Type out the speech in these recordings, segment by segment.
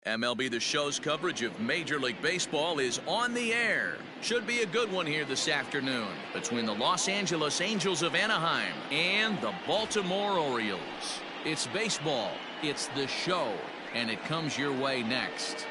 MLB The Show's coverage of Major League Baseball is on the air. Should be a good one here this afternoon between the Los Angeles Angels of Anaheim and the Baltimore Orioles. It's baseball, it's The Show, and it comes your way next.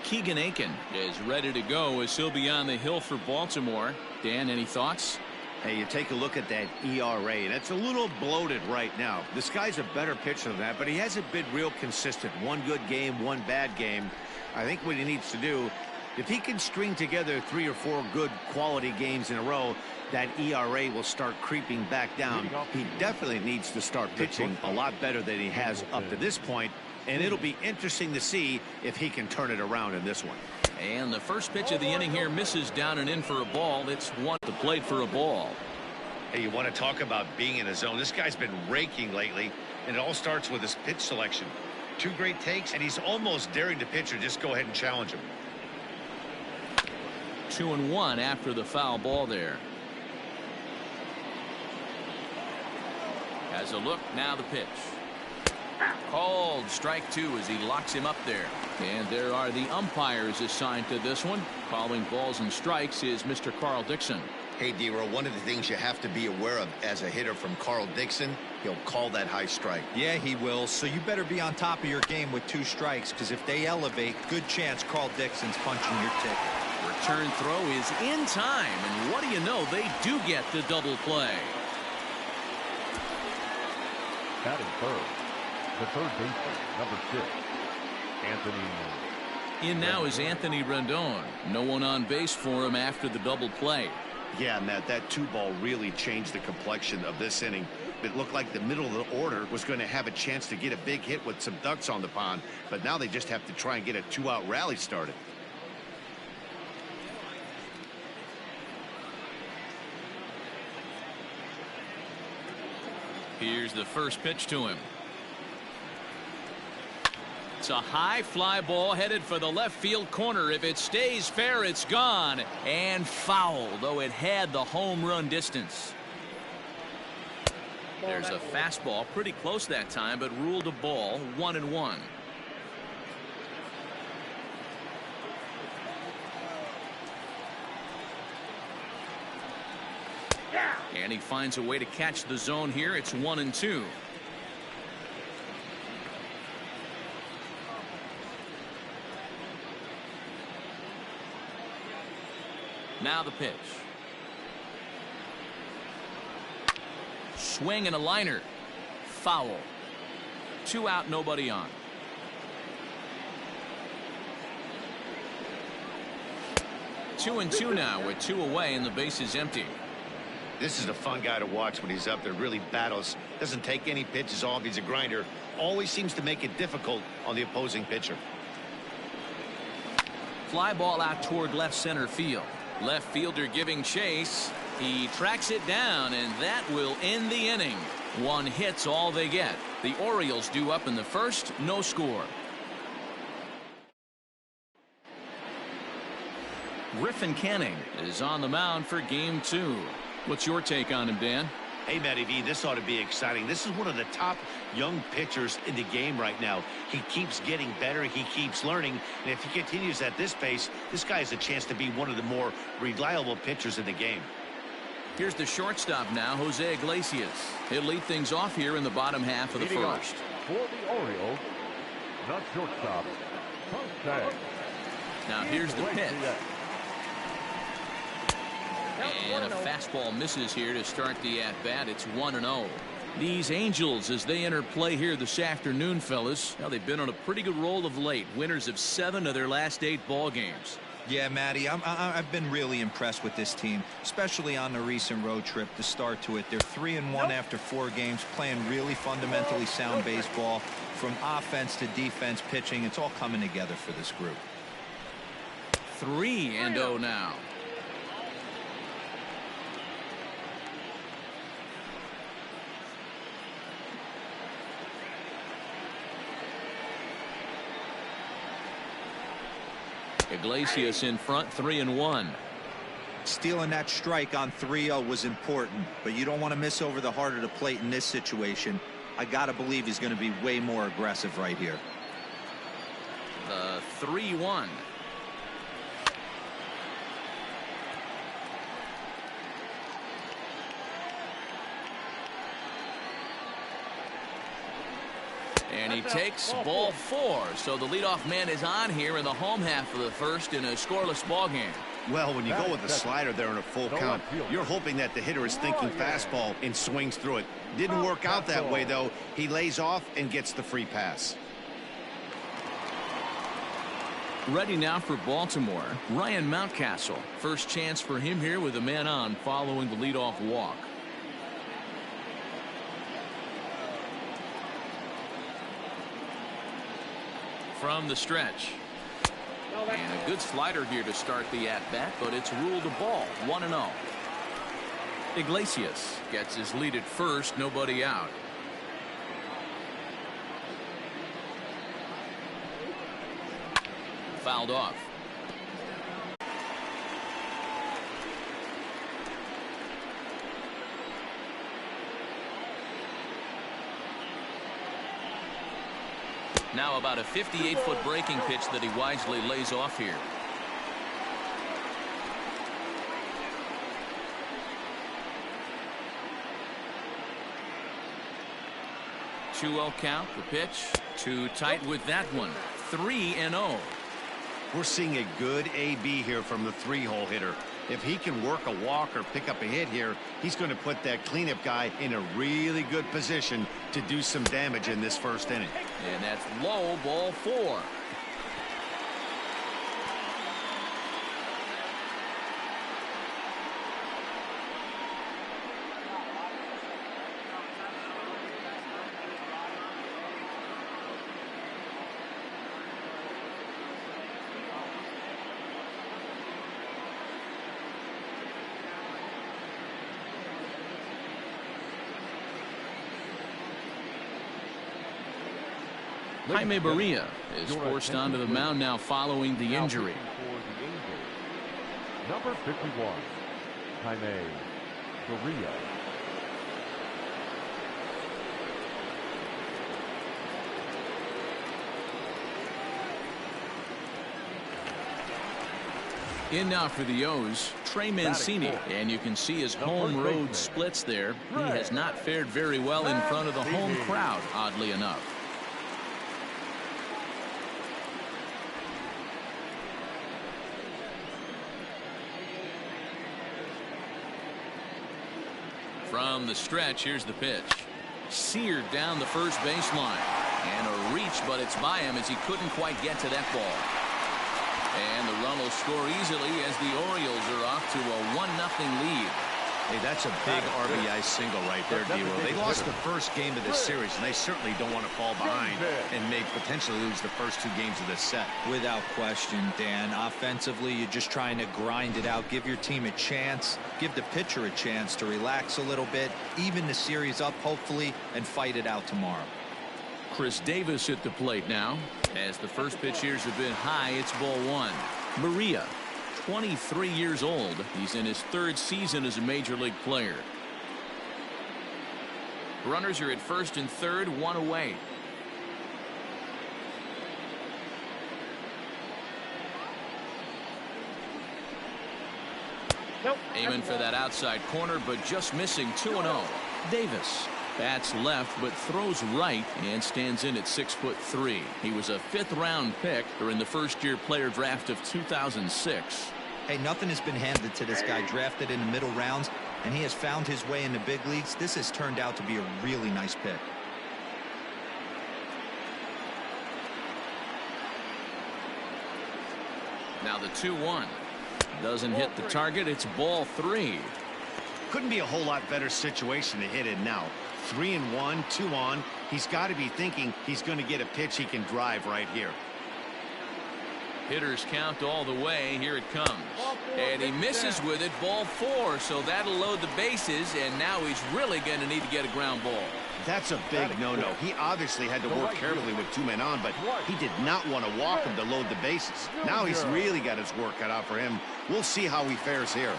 Akin is ready to go as he'll be on the hill for Baltimore. Dan, any thoughts? Hey, you take a look at that ERA, and it's a little bloated right now. This guy's a better pitcher than that, but he hasn't been real consistent. One good game, one bad game. I think what he needs to do, if he can string together 3 or 4 good quality games in a row, that ERA will start creeping back down. He definitely needs to start pitching a lot better than he has up to this point, and it'll be interesting to see if he can turn it around in this one. And the first pitch of the inning here misses down and in for a ball. It's one to plate for a ball. Hey, you want to talk about being in a zone? This guy's been raking lately, and it all starts with his pitch selection. 2 great takes, and he's almost daring the pitcher just go ahead and challenge him. 2-1 after the foul ball there. Has a look, now the pitch. Called strike 2 as he locks him up there. And there are the umpires assigned to this one. Calling balls and strikes is Mr. Carl Dixon. Hey, D-Row, one of the things you have to be aware of as a hitter from Carl Dixon, he'll call that high strike. Yeah, he will. So you better be on top of your game with 2 strikes, because if they elevate, good chance Carl Dixon's punching your ticket. Return throw is in time, and what do you know, they do get the double play. Batting third, the third baseman, number 6, Anthony. In now is Anthony Rendon. No one on base for him after the double play. Yeah, Matt, that 2-ball really changed the complexion of this inning. It looked like the middle of the order was going to have a chance to get a big hit with some ducks on the pond, but now they just have to try and get a 2-out rally started. Here's the first pitch to him. It's a high fly ball headed for the left field corner. If it stays fair, it's gone and foul, though it had the home run distance. There's a fastball pretty close that time, but ruled a ball. 1-1. And he finds a way to catch the zone here. It's 1-2. Now the pitch. Swing and a liner. Foul. 2 out, nobody on. Two and two now with 2 away and the base is empty. This is a fun guy to watch when he's up there. Really battles. Doesn't take any pitches off. He's a grinder. Always seems to make it difficult on the opposing pitcher. Fly ball out toward left center field. Left fielder giving chase. He tracks it down, and that will end the inning. 1 hit's all they get. The Orioles due up in the first, no score. Griffin Canning is on the mound for game 2. What's your take on him, Dan? Hey, Matty V, this ought to be exciting. This is one of the top young pitchers in the game right now. He keeps getting better. He keeps learning. And if he continues at this pace, this guy has a chance to be one of the more reliable pitchers in the game. Here's the shortstop now, Jose Iglesias. He'll lead things off here in the bottom half of the first. For the Orioles, not shortstop, Jose. Now here's the pitch. And a fastball misses here to start the at-bat. It's 1-0. These Angels, as they enter play here this afternoon, fellas, now they've been on a pretty good roll of late. Winners of 7 of their last 8 ball games. Yeah, Matty, I've been really impressed with this team, especially on the recent road trip to start to it. They're 3-1 after 4 games, playing really fundamentally sound baseball. From offense to defense, pitching, it's all coming together for this group. 3-0 now. Iglesias in front, 3-1. Stealing that strike on 3-0 was important, but you don't want to miss over the heart of the plate in this situation. I got to believe he's going to be way more aggressive right here. The 3-1. And he takes ball 4. So the leadoff man is on here in the home half of the first in a scoreless ball game. Well, when you go with the slider there in a full count, you're hoping that the hitter is thinking fastball and swings through it. Didn't work out that way, though. He lays off and gets the free pass. Ready now for Baltimore, Ryan Mountcastle. First chance for him here with a man on following the leadoff walk. From the stretch. And a good slider here to start the at-bat, but it's ruled a ball. 1-0. Iglesias gets his lead at first, nobody out. Fouled off. Now about a 58-foot breaking pitch that he wisely lays off here. Two-0 count. The pitch too tight with that one. 3-0. We're seeing a good AB here from the 3-hole hitter. If he can work a walk or pick up a hit here, he's going to put that cleanup guy in a really good position to do some damage in this first inning. And that's low, ball 4. Jaime Barria is forced onto the mound now following the injury. Number 51, Jaime Barria. In now for the O's, Trey Mancini, and you can see his home road splits there. He has not fared very well in front of the home crowd, oddly enough. From the stretch, here's the pitch. Seared down the first baseline. And a reach, but it's by him as he couldn't quite get to that ball. And the run will score easily as the Orioles are off to a 1-0 lead. Hey, that's a big RBI single right there, D-Will. They lost the first game of this series, and they certainly don't want to fall behind and may potentially lose the first 2 games of this set. Without question, Dan. Offensively, you're just trying to grind it out, give your team a chance, give the pitcher a chance to relax a little bit, even the series up, hopefully, and fight it out tomorrow. Chris Davis at the plate now. As the first pitch here's a bit high, it's ball 1. Maria, 23 years old. He's in his 3rd season as a major league player. Runners are at first and third, 1 away. Aiming for that outside corner, but just missing. 2-0. Davis bats left, but throws right and stands in at 6'3". He was a 5th-round pick during the first-year player draft of 2006. Hey, nothing has been handed to this guy. Drafted in the middle rounds, and he has found his way in the big leagues. This has turned out to be a really nice pick. Now the 2-1. Doesn't hit the target. It's ball 3. Couldn't be a whole lot better situation to hit in now. 3-1, 2 on. He's got to be thinking he's going to get a pitch he can drive right here. Hitters count all the way. Here it comes. And he misses with it. Ball 4. So that'll load the bases. And now he's really going to need to get a ground ball. That's a big no-no. He obviously had to work carefully with 2 men on, but he did not want to walk him to load the bases. Now he's really got his work cut out for him. We'll see how he fares here.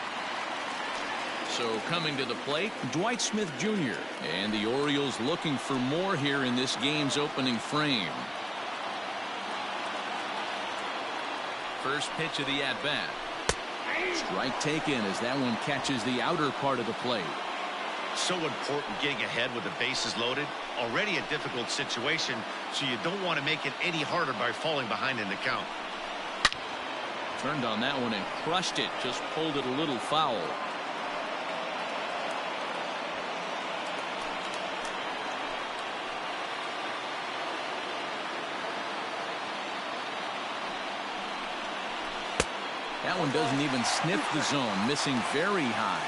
So coming to the plate, Dwight Smith Jr. And the Orioles looking for more here in this game's opening frame. First pitch of the at-bat. Strike taken as that one catches the outer part of the plate. So important getting ahead with the bases loaded. Already a difficult situation, so you don't want to make it any harder by falling behind in the count. Turned on that one and crushed it. Just pulled it a little foul. That one doesn't even sniff the zone, missing very high.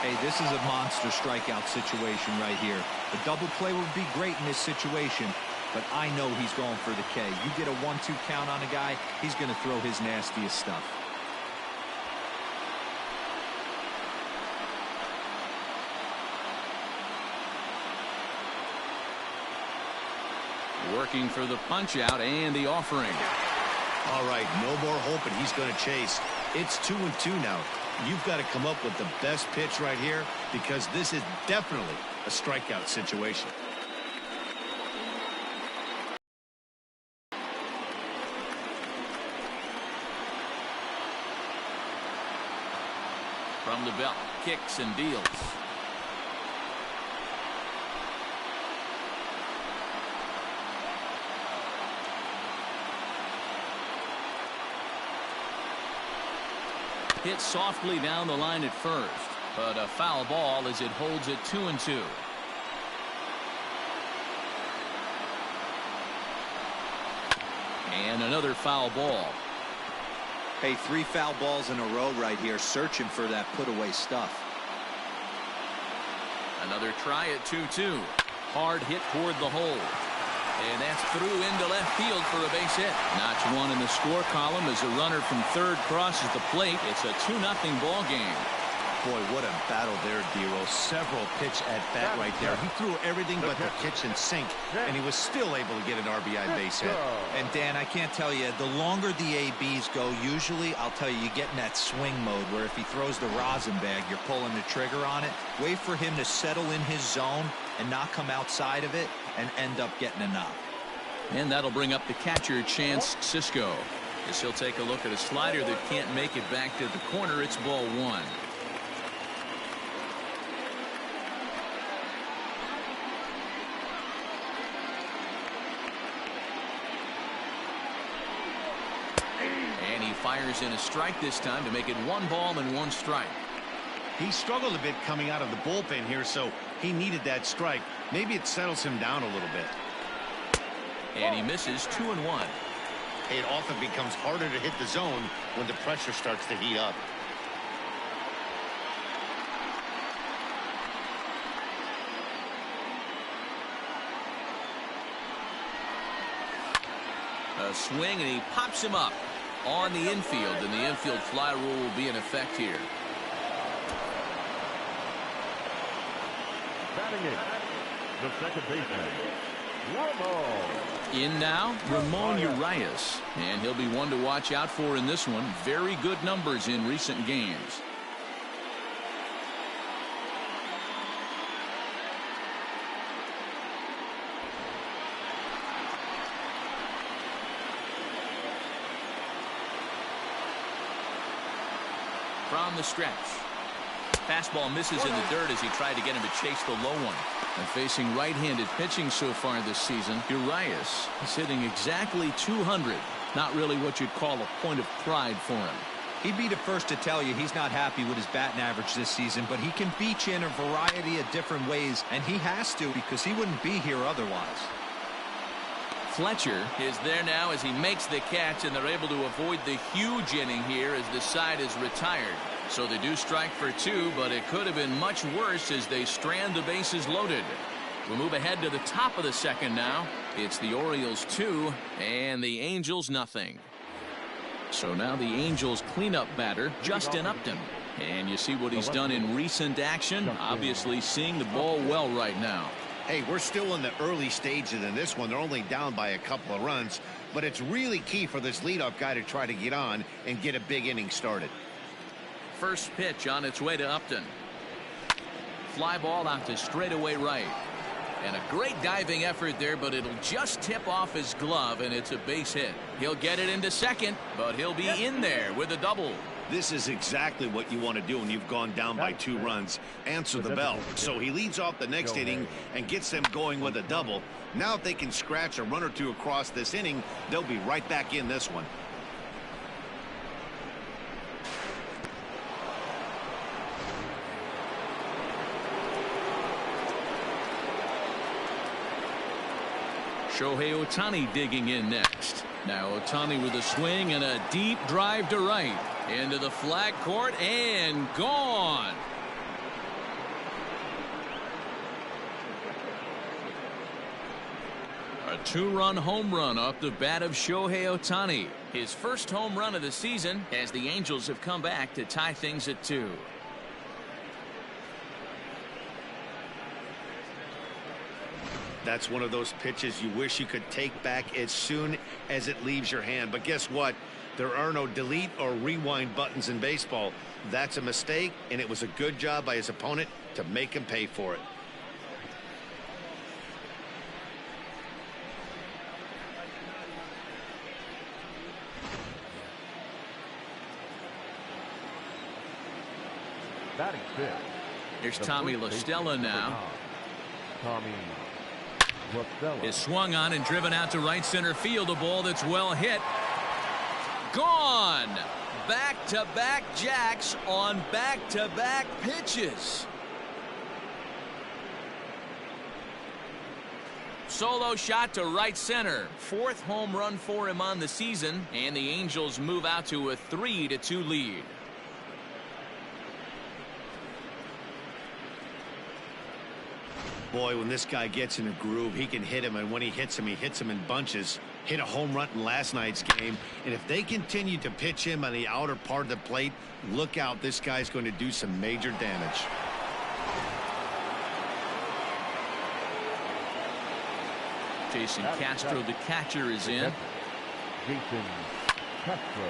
Hey, this is a monster strikeout situation right here. A double play would be great in this situation, but I know he's going for the K. You get a 1-2 count on a guy, he's going to throw his nastiest stuff. Working for the punch out and the offering. All right, no more hoping he's going to chase. It's 2-2 now. You've got to come up with the best pitch right here, because this is definitely a strikeout situation. From the belt, kicks and deals. Hit softly down the line at first, but a foul ball as it holds it 2-2. And another foul ball. Hey, 3 foul balls in a row right here, searching for that put-away stuff. Another try at 2-2. Hard hit toward the hole. And that's through into left field for a base hit. Notch one in the score column as a runner from third crosses the plate. It's a 2-0 ball game. Boy, what a battle there, Dero. Several pitch at bat right there. He threw everything but the kitchen sink, and he was still able to get an RBI base hit. And Dan, I can't tell you, the longer the ABs go, usually I'll tell you, you get in that swing mode where if he throws the rosin bag, you're pulling the trigger on it. Wait for him to settle in his zone and not come outside of it and end up getting a knock. And that'll bring up the catcher, Chance Sisco. As he'll take a look at a slider that can't make it back to the corner. It's ball 1. And he fires in a strike this time to make it 1 ball and 1 strike. He struggled a bit coming out of the bullpen here, so he needed that strike. Maybe it settles him down a little bit. And he misses 2-1. It often becomes harder to hit the zone when the pressure starts to heat up. A swing, and he pops him up on the infield, and the infield fly rule will be in effect here. Batting it, the second baseman, Ramon. In now, Ramon Urias, and he'll be one to watch out for in this one. Very good numbers in recent games. From the stretch. Fastball misses in the dirt as he tried to get him to chase the low one. And facing right-handed pitching so far this season, Urias is hitting exactly 200. Not really what you'd call a point of pride for him. He'd be the first to tell you he's not happy with his batting average this season, but he can beat you in a variety of different ways, and he has to because he wouldn't be here otherwise. Fletcher is there now as he makes the catch, and they're able to avoid the huge inning here as the side is retired. So they do strike for 2, but it could have been much worse as they strand the bases loaded. We'll move ahead to the top of the second now. It's the Orioles 2 and the Angels nothing. So now the Angels cleanup batter, Justin Upton. And you see what he's done in recent action. Obviously seeing the ball well right now. Hey, we're still in the early stages in this one. They're only down by a couple of runs, but it's really key for this leadoff guy to try to get on and get a big inning started. First pitch on its way to Upton. Fly ball out to straightaway right. And a great diving effort there, but it'll just tip off his glove, and it's a base hit. He'll get it into second, but he'll be in there with a double. This is exactly what you want to do when you've gone down by 2 runs. Answer the bell. So he leads off the next inning and gets them going with a double. Now if they can scratch a run or 2 across this inning, they'll be right back in this one. Shohei Ohtani digging in next. Now Ohtani with a swing and a deep drive to right. Into the flag court and gone. A 2-run home run off the bat of Shohei Ohtani. His first home run of the season as the Angels have come back to tie things at 2. That's one of those pitches you wish you could take back as soon as it leaves your hand. But guess what? There are no delete or rewind buttons in baseball. That's a mistake, and it was a good job by his opponent to make him pay for it. Batting fifth. Here's Tommy La Stella now. Tommy La Stella is swung on and driven out to right center field. A ball that's well hit. Gone. Back-to-back jacks on back-to-back pitches. Solo shot to right center. 4th home run for him on the season, and the Angels move out to a 3-2 lead. Boy, when this guy gets in a groove, he can hit him, and when he hits him in bunches. Hit a home run in last night's game, and if they continue to pitch him on the outer part of the plate, look out, this guy's going to do some major damage. Jason Castro, the catcher, is in. Jason Castro.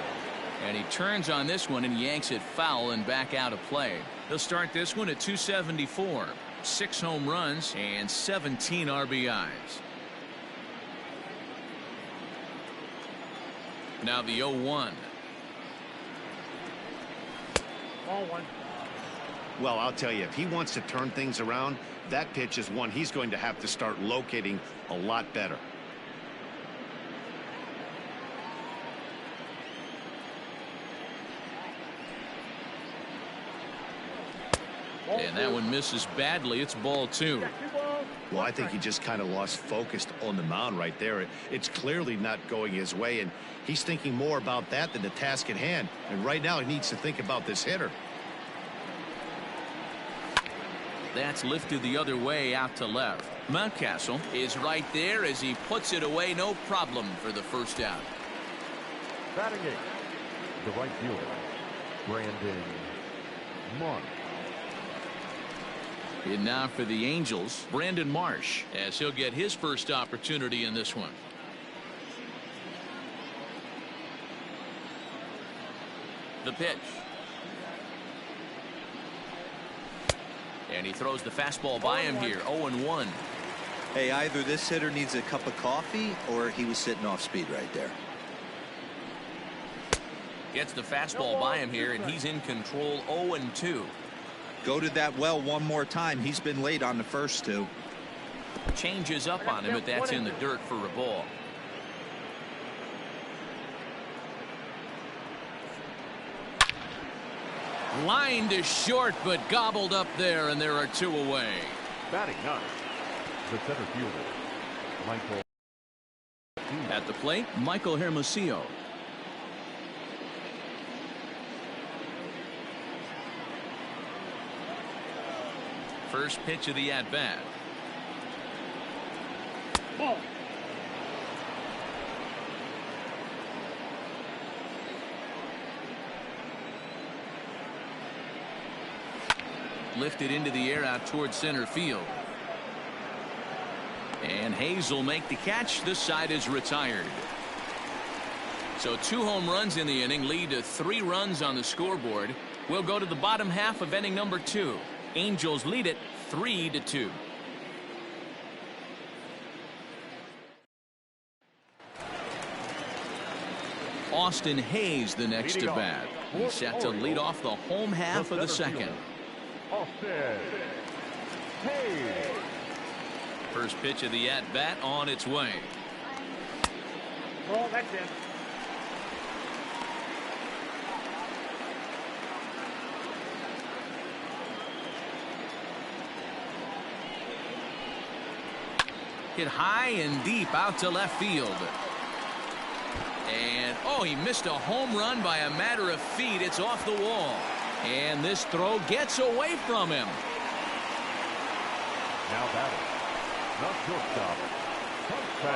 And he turns on this one and yanks it foul and back out of play. He'll start this one at 274. 6 home runs and 17 RBIs. Now the 0-1. Well, I'll tell you, if he wants to turn things around, that pitch is one he's going to have to start locating a lot better. And that one misses badly. It's ball 2. Well, I think he just kind of lost focus on the mound right there. It's clearly not going his way, and he's thinking more about that than the task at hand. And right now he needs to think about this hitter. That's lifted the other way out to left. Mountcastle is right there as he puts it away. No problem for the first out. Batting 8th, the right fielder, Brandon Marsh. And now for the Angels, Brandon Marsh, as he'll get his first opportunity in this one. The pitch. And he throws the fastball by him here. 0-1. Hey, either this hitter needs a cup of coffee or he was sitting off speed right there. Gets the fastball by him here, and he's in control. 0-2. Go to that well one more time. He's been late on the first 2. Changes up on him, but that's in the dirt for a ball. Line to short, but gobbled up there, and there are 2 away. Batting 9th, the center fielder, Michael. At the plate, Michael Hermosillo. First pitch of the at-bat. Ball. Lifted into the air out towards center field. And Hayes will make the catch. This side is retired. So 2 home runs in the inning lead to 3 runs on the scoreboard. We'll go to the bottom half of inning number 2. Angels lead it 3-2. Austin Hayes the next to bat. He's set to lead off the home half of the second. Austin Hayes. First pitch of the at-bat on its way. Oh, that's it. Hit high and deep out to left field. And, oh, he missed a home run by a matter of feet. It's off the wall. And this throw gets away from him. Now batting, the shortstop, Jose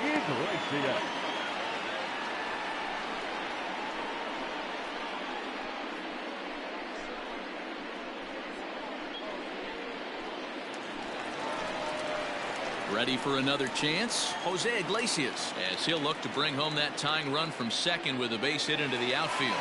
Iglesias. Ready for another chance? Jose Iglesias, as he'll look to bring home that tying run from second with a base hit into the outfield.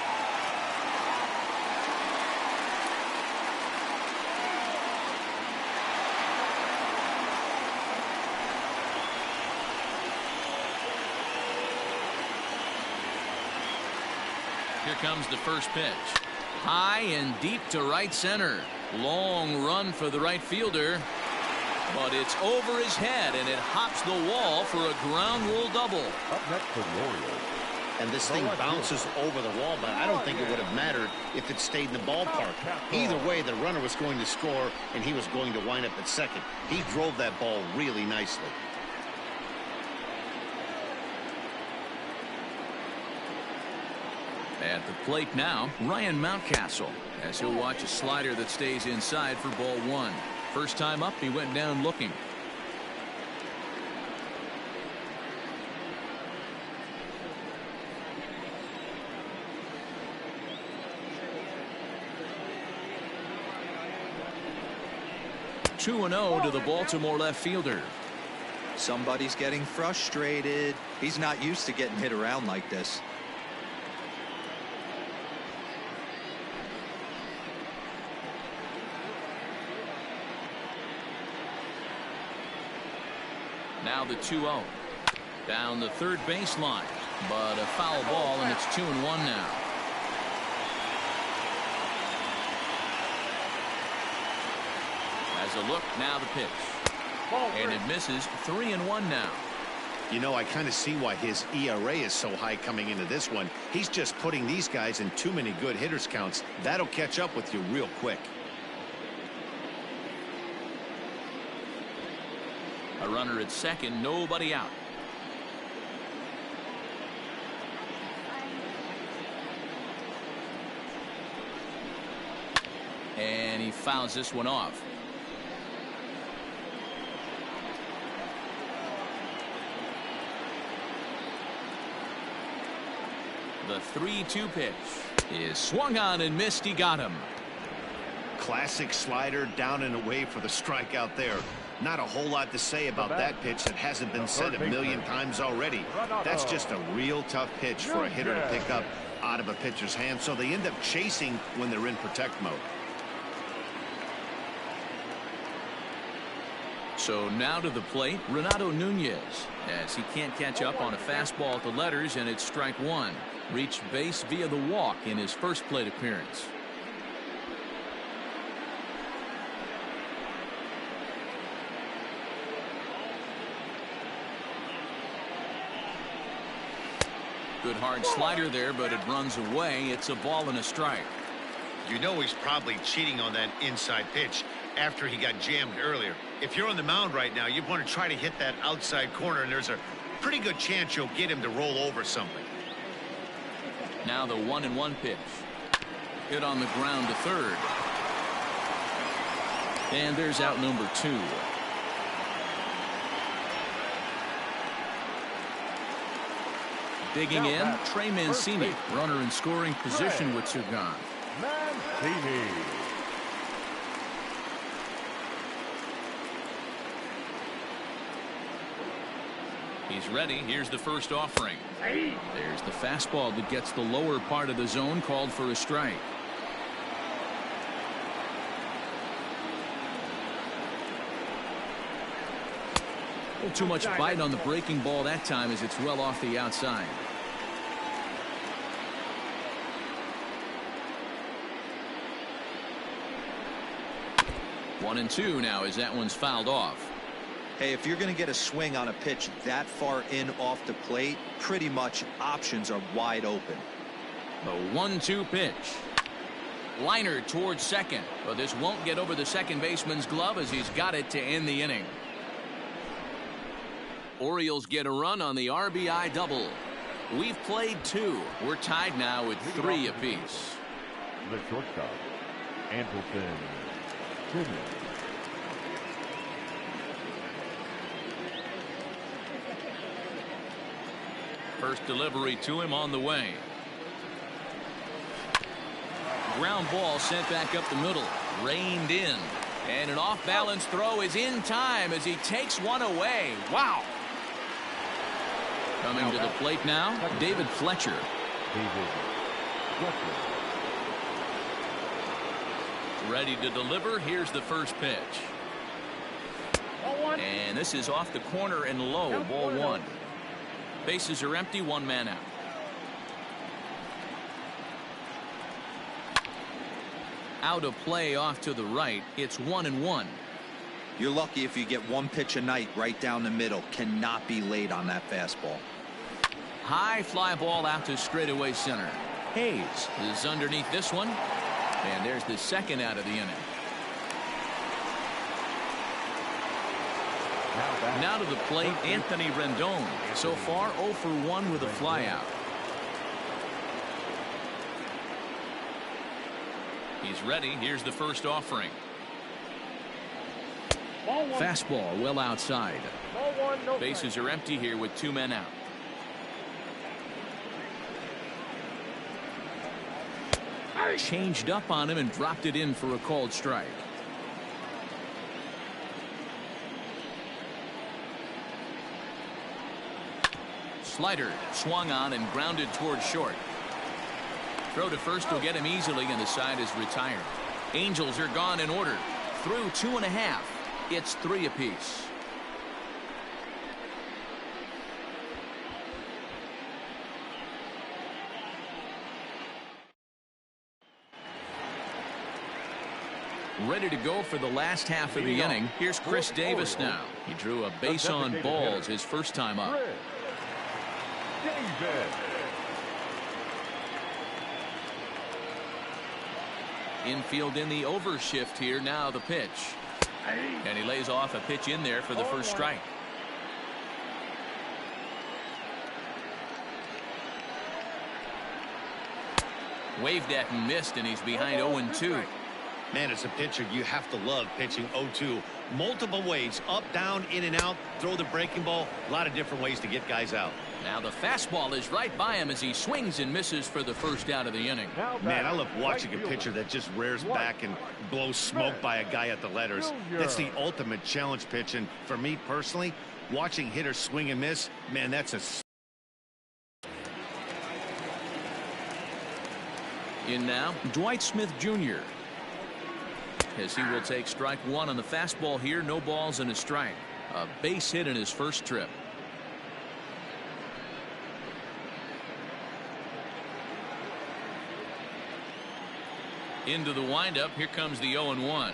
Here comes the first pitch. High and deep to right center. Long run for the right fielder. But it's over his head, and it hops the wall for a ground rule double. Up next for the Orioles. And this thing bounces over the wall, but I don't think it would have mattered if it stayed in the ballpark. Either way, the runner was going to score, and he was going to wind up at second. He drove that ball really nicely. At the plate now, Ryan Mountcastle, as he'll watch a slider that stays inside for ball one. First time up, he went down looking. Two and 0 to the Baltimore left fielder. Somebody's getting frustrated. He's not used to getting hit around like this. Now the 2-0. Down the third baseline. But a foul ball, and it's 2-1 now. As a look, now the pitch. And it misses. 3-1 now. You know, I kind of see why his ERA is so high coming into this one. He's just putting these guys in too many good hitters counts. That'll catch up with you real quick. A runner at second, nobody out. And he fouls this one off. The 3-2 pitch is swung on and missed. He got him. Classic slider down and away for the strikeout there. Not a whole lot to say about that pitch that hasn't been said a million times already. That's just a real tough pitch for a hitter to pick up out of a pitcher's hand, so they end up chasing when they're in protect mode. So now to the plate, Renato Nunez, as he can't catch up on a fastball at the letters, and it's strike one. Reached base via the walk in his first plate appearance. Good hard slider there, but it runs away. It's a ball and a strike. You know he's probably cheating on that inside pitch after he got jammed earlier. If you're on the mound right now, you want to try to hit that outside corner, and there's a pretty good chance you'll get him to roll over something. Now the 1-1 pitch. Hit on the ground to third. And there's out number 2. Digging in, Trey Mancini, runner in scoring position with 2 gone. Mancini. He's ready. Here's the first offering. There's the fastball that gets the lower part of the zone, called for a strike. Too much bite on the breaking ball that time as it's well off the outside. One and two now as that one's fouled off. Hey, if you're going to get a swing on a pitch that far in off the plate, pretty much options are wide open. The 1-2 pitch. Liner towards second, but this won't get over the second baseman's glove as he's got it to end the inning. Orioles get a run on the RBI double. We've played 2. We're tied now with 3 apiece. The shortstop, Anderson Jr. First delivery to him on the way. Ground ball sent back up the middle. Reined in. And an off-balance throw is in time as he takes one away. Wow. Coming to the plate now, David Fletcher. Ready to deliver. Here's the first pitch. And this is off the corner and low. Ball 1. Bases are empty. 1 man out. Out of play off to the right. It's 1-1. You're lucky if you get one pitch a night right down the middle. Cannot be late on that fastball. High fly ball out to straightaway center. Hayes is underneath this one. And there's the second out of the inning. Now to the plate, Anthony Rendon. So far 0 for 1 with a flyout. He's ready. Here's the first offering. Fastball well outside. Bases are empty here with 2 men out. Changed up on him and dropped it in for a called strike. Slider swung on and grounded towards short. Throw to first will get him easily, and the side is retired. Angels are gone in order. Through 2.5. It's 3 apiece. Ready to go for the last half of the inning. Here's Chris Davis now. He drew a base on balls his first time up. Infield in the overshift here. Now the pitch. And he lays off a pitch in there for the first strike. Waved at and missed, and he's behind 0-2. Man, as a pitcher, you have to love pitching 0-2. Multiple ways, up, down, in and out, throw the breaking ball. A lot of different ways to get guys out. Now the fastball is right by him as he swings and misses for the first out of the inning. Man, I love watching a pitcher that just rears back and blows smoke by a guy at the letters. That's the ultimate challenge pitch. And for me personally, watching hitters swing and miss, man, that's a... In now, Dwight Smith Jr. as he will take strike 1 on the fastball here. No balls and a strike. A base hit in his first trip. Into the windup. Here comes the 0-1.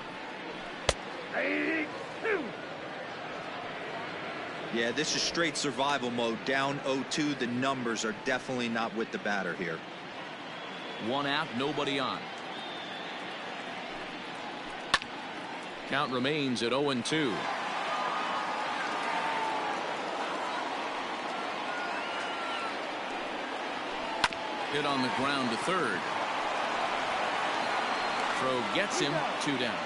Yeah, this is straight survival mode. Down 0-2. The numbers are definitely not with the batter here. 1 out, nobody on. Count remains at 0-2. Hit on the ground to third. Throw gets him. 2 down.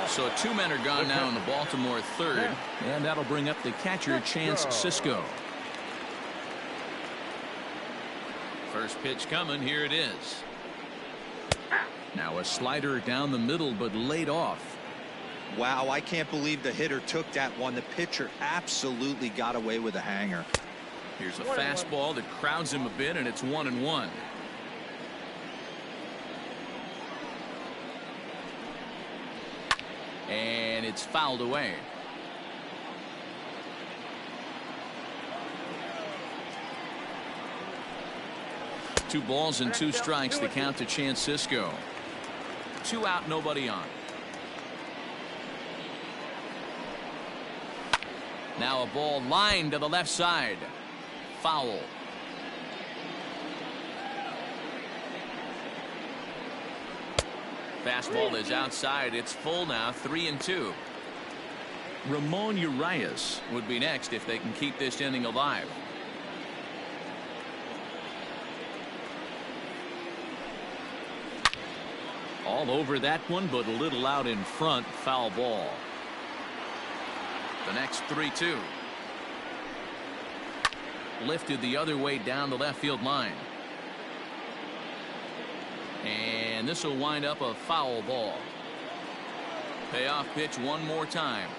So 2 men are gone now in the Baltimore third, and that'll bring up the catcher Chance Sisco. First pitch coming. Here it is. Now a slider down the middle, but laid off. Wow, I can't believe the hitter took that one. The pitcher absolutely got away with a hanger. Here's a fastball that crowds him a bit, and it's 1-1. And it's fouled away. Two balls and two strikes, the count to Chance Sisco. 2 out, nobody on. Now a ball lined to the left side. Foul. Fastball is outside. It's full now, 3-2. Ramon Urias would be next if they can keep this inning alive. All over that one, but a little out in front. Foul ball. The next 3-2. Lifted the other way down the left field line. And this will wind up a foul ball. Payoff pitch one more time.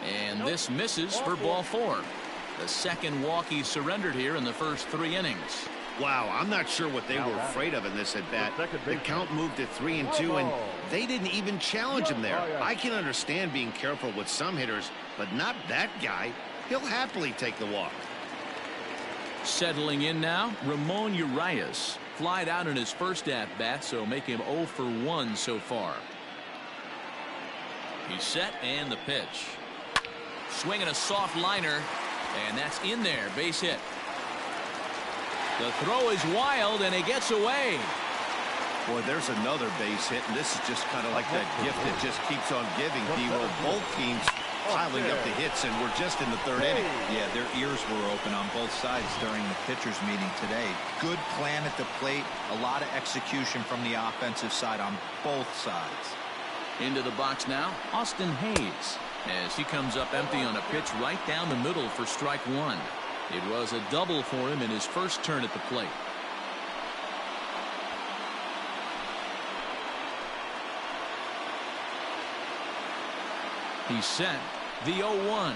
And this misses for ball 4. The second walk he surrendered here in the first 3 innings. Wow, I'm not sure what they were afraid of in this at bat. The count moved to 3-2, and they didn't even challenge him there. I can understand being careful with some hitters, but not that guy. He'll happily take the walk. Settling in now, Ramon Urias. Flied out in his first at-bat, so make him 0 for 1 so far. He's set, and the pitch. Swinging a soft liner, and that's in there. Base hit. The throw is wild, and it gets away. Boy, there's another base hit, and this is just kind of like that gift that just keeps on giving. D-Roll, both teams piling up the hits, and we're just in the 3rd inning. Yeah, their ears were open on both sides during the pitchers meeting today. Good plan at the plate, a lot of execution from the offensive side on both sides. Into the box now, Austin Hayes, as he comes up empty on a pitch right down the middle for strike 1. It was a double for him in his first turn at the plate. He's set. The 0-1.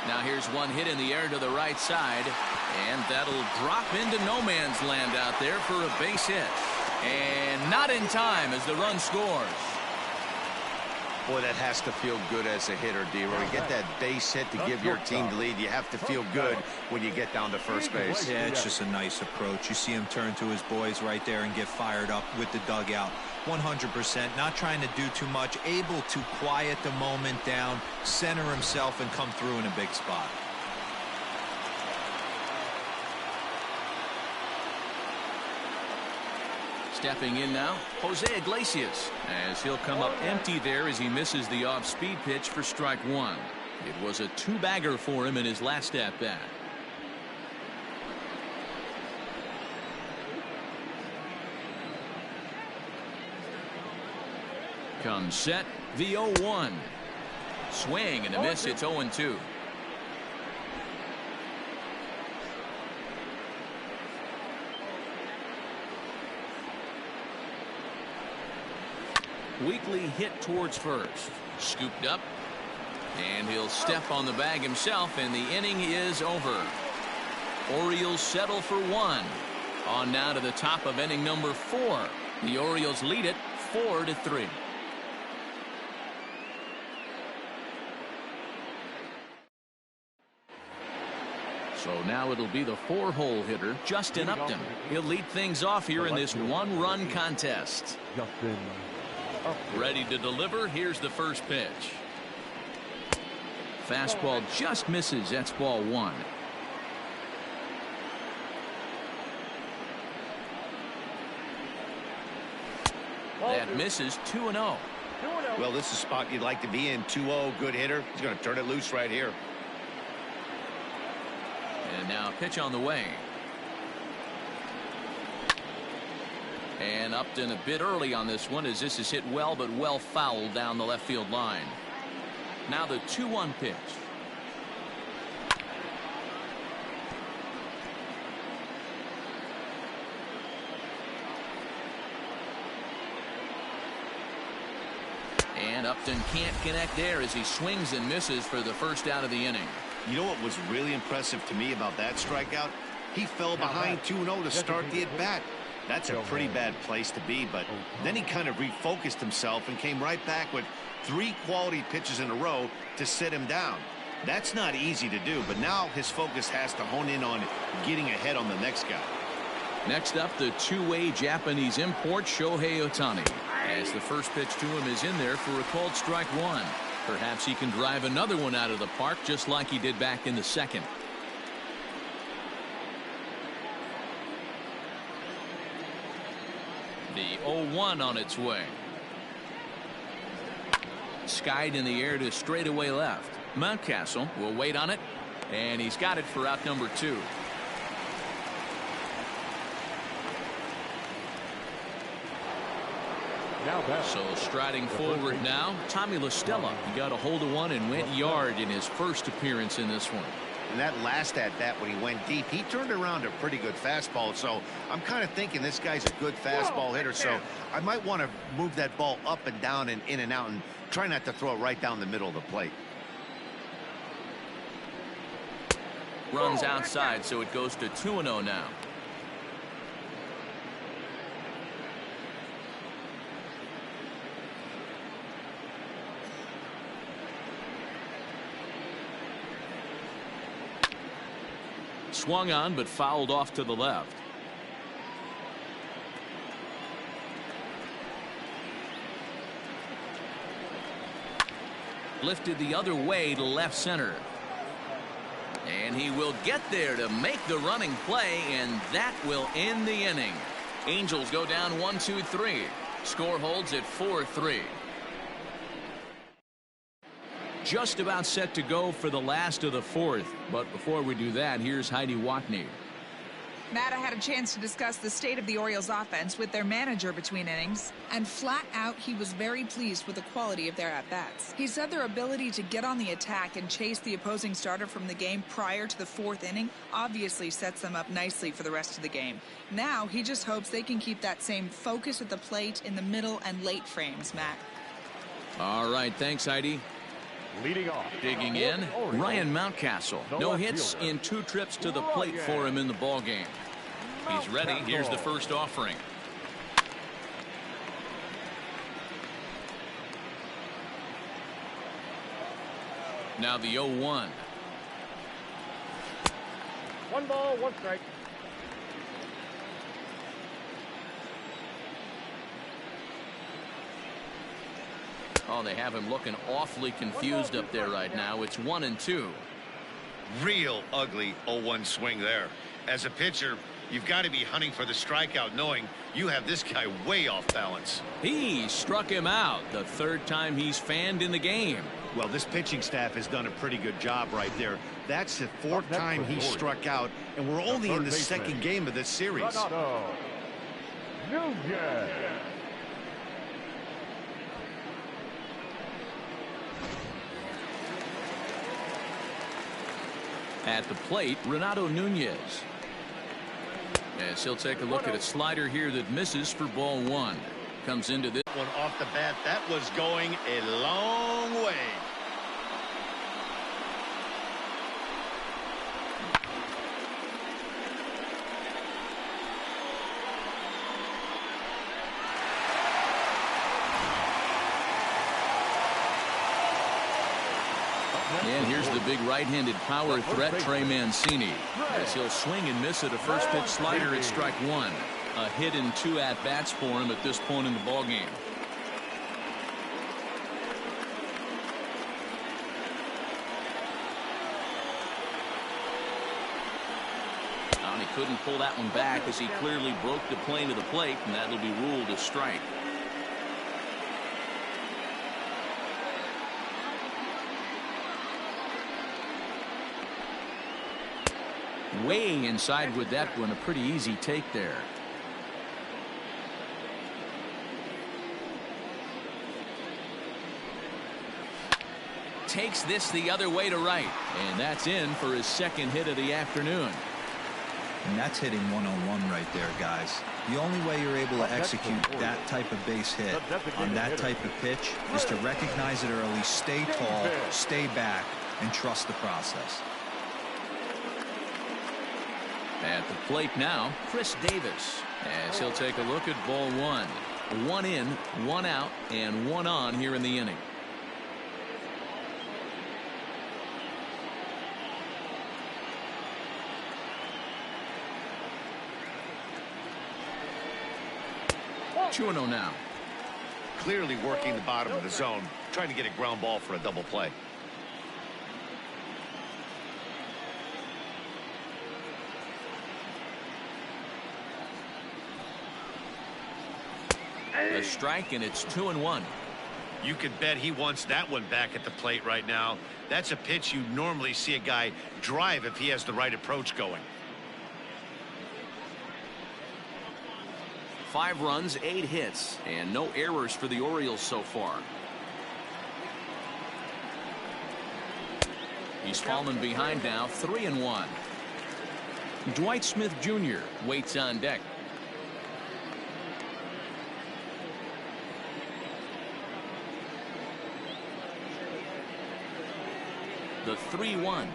Now here's one hit in the air to the right side, and that'll drop into no man's land out there for a base hit. And not in time as the run scores. Boy, that has to feel good as a hitter, D-Roll. You get that base hit to give your team the lead. You have to feel good when you get down to first base. Yeah, it's just a nice approach. You see him turn to his boys right there and get fired up with the dugout. 100%, not trying to do too much, able to quiet the moment down, center himself, and come through in a big spot. Stepping in now, Jose Iglesias, as he'll come up empty there as he misses the off-speed pitch for strike 1. It was a 2-bagger for him in his last at-bat. Comes set, the 0-1. Swing and a miss. It's 0-2. Weekly hit towards first. Scooped up, and he'll step on the bag himself, and the inning is over. Orioles settle for 1. On now to the top of inning number 4. The Orioles lead it 4-3. So now it'll be the 4-hole hitter, Justin Upton. He'll lead things off here in this 1-run contest. Ready to deliver. Here's the first pitch. Fastball just misses. That's ball 1. That misses. 2-0. Well, this is a spot you'd like to be in. 2-0, good hitter. He's going to turn it loose right here. And now a pitch on the way. And Upton a bit early on this one as this is hit well, but well fouled down the left field line. Now the 2-1 pitch. And Upton can't connect there as he swings and misses for the first out of the inning. You know what was really impressive to me about that strikeout? He fell behind 2-0 to start the at-bat. That's a pretty bad place to be, but then he kind of refocused himself and came right back with 3 quality pitches in a row to sit him down. That's not easy to do, but now his focus has to hone in on getting ahead on the next guy. Next up, the two-way Japanese import Shohei Ohtani. As the first pitch to him is in there for a called strike 1. Perhaps he can drive another one out of the park just like he did back in the second. The 0-1 on its way. Skied in the air to straightaway left. Mountcastle will wait on it, and he's got it for out number 2. So striding forward now, Tommy La Stella. He got a hold of one and went yard in his first appearance in this one. And that last at-bat when he went deep, he turned around a pretty good fastball. So I'm kind of thinking this guy's a good fastball hitter. So I might want to move that ball up and down and in and out and try not to throw it right down the middle of the plate. Runs outside, so it goes to 2-0 now. Swung on, but fouled off to the left. Lifted the other way to left center. And he will get there to make the running play, and that will end the inning. Angels go down 1-2-3. Score holds at 4-3. Just about set to go for the last of the 4th. But before we do that, here's Heidi Watney. Matt, I had a chance to discuss the state of the Orioles offense with their manager between innings, and flat out he was very pleased with the quality of their at-bats. He said their ability to get on the attack and chase the opposing starter from the game prior to the 4th inning obviously sets them up nicely for the rest of the game. Now he just hopes they can keep that same focus at the plate in the middle and late frames, Matt. All right, thanks, Heidi. Leading off. Digging in, Ryan Mountcastle. No hits in 2 trips to the plate for him in the ball game. He's ready. Here's the first offering. Now the 0-1. 1 ball, 1 strike. Oh, they have him looking awfully confused up there right now. It's 1-2. Real ugly 0-1 swing there. As a pitcher, you've got to be hunting for the strikeout, knowing you have this guy way off balance. He struck him out the 3rd time he's fanned in the game. Well, this pitching staff has done a pretty good job right there. That's the 4th time he struck out, and we're only in the 2nd game of this series. At the plate, Renato Nunez. As he'll take a look at a slider here that misses for ball 1. Comes into this one off the bat. That was going a long way. And here's the big right-handed power threat, Trey Mancini. As he'll swing and miss at a first pitch slider at strike 1. A hit in 2 at-bats for him at this point in the ballgame. And he couldn't pull that one back as he clearly broke the plane of the plate, and that'll be ruled a strike. Way inside with that one. A pretty easy take there. Takes this the other way to right, and that's in for his 2nd hit of the afternoon. And that's hitting 101 right there, guys. The only way you're able to execute that type of base hit on that type of pitch is to recognize it early, stay tall, stay back, and trust the process. At the plate now, Chris Davis, as he'll take a look at ball one. 1 in, 1 out, and 1 on here in the inning. Two and 0 now. Clearly working the bottom of the zone, trying to get a ground ball for a double play. A strike, and it's 2-1. You could bet he wants that one back at the plate right now. That's a pitch you normally see a guy drive if he has the right approach going. 5 runs, 8 hits, and no errors for the Orioles so far. He's fallen behind now, 3-1. Dwight Smith Jr. waits on deck. The 3-1.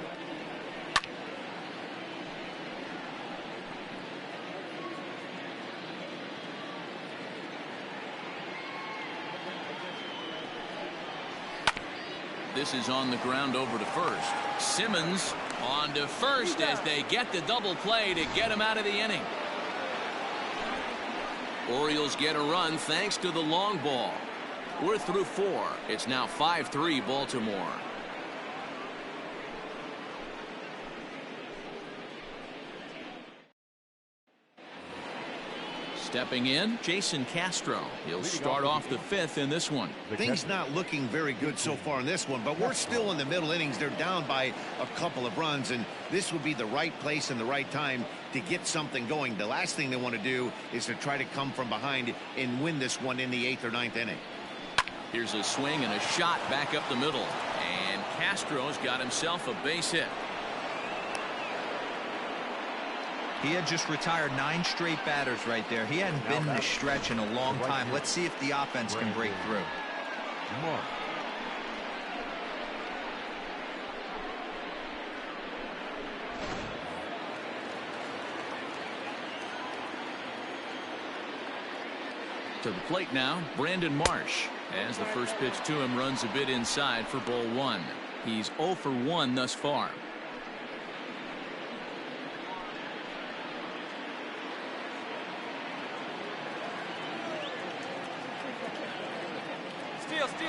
This is on the ground over to first. Simmons on to first as they get the double play to get him out of the inning. Orioles get a run thanks to the long ball. We're through 4. It's now 5-3 Baltimore. Stepping in, Jason Castro. He'll start off the 5th in this one. Things not looking very good so far in this one, but we're still in the middle innings. They're down by a couple of runs, and this would be the right place and the right time to get something going. The last thing they want to do is to try to come from behind and win this one in the 8th or 9th inning. Here's a swing and a shot back up the middle, and Castro's got himself a base hit. He had just retired 9 straight batters right there. He hadn't been in this stretch in a long time. Let's see if the offense can break through. To the plate now, Brandon Marsh. As the first pitch to him runs a bit inside for ball 1. He's 0 for 1 thus far.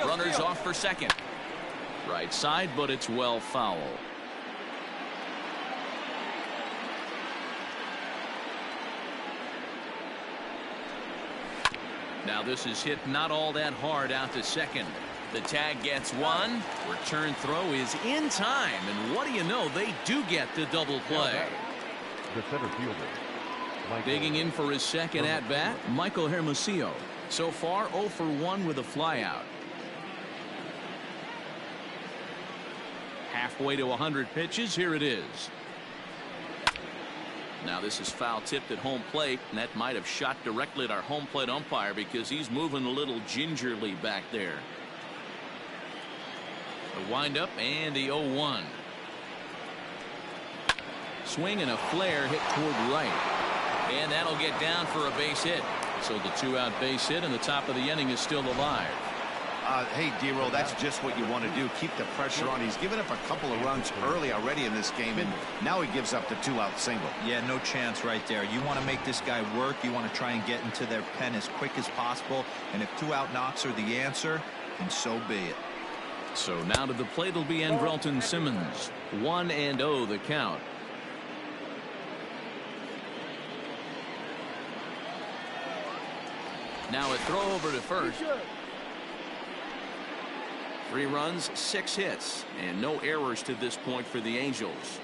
Runners off for second. Right side, but it's well foul. Now this is hit not all that hard out to second. The tag gets one. Return throw is in time. And what do you know? They do get the double play. The center fielder. Digging in for his second at-bat, Michael Hermosillo. So far, 0 for 1 with a flyout. Halfway to 100 pitches. Here it is. Now this is foul tipped at home plate, and that might have shot directly at our home plate umpire because he's moving a little gingerly back there. The windup and the 0-1. Swing and a flare hit toward right, and that'll get down for a base hit. So the 2-out base hit, and the top of the inning is still alive. Hey, D-Roll, that's just what you want to do. Keep the pressure on. He's given up a couple of runs early already in this game, and now he gives up the 2-out single. Yeah, no chance right there. You want to make this guy work. You want to try and get into their pen as quick as possible. And if 2-out knocks are the answer, then so be it. So now to the plate will be Andrelton Simmons. 1-0 the count. Now a throw over to first. 3 runs, 6 hits, and no errors to this point for the Angels.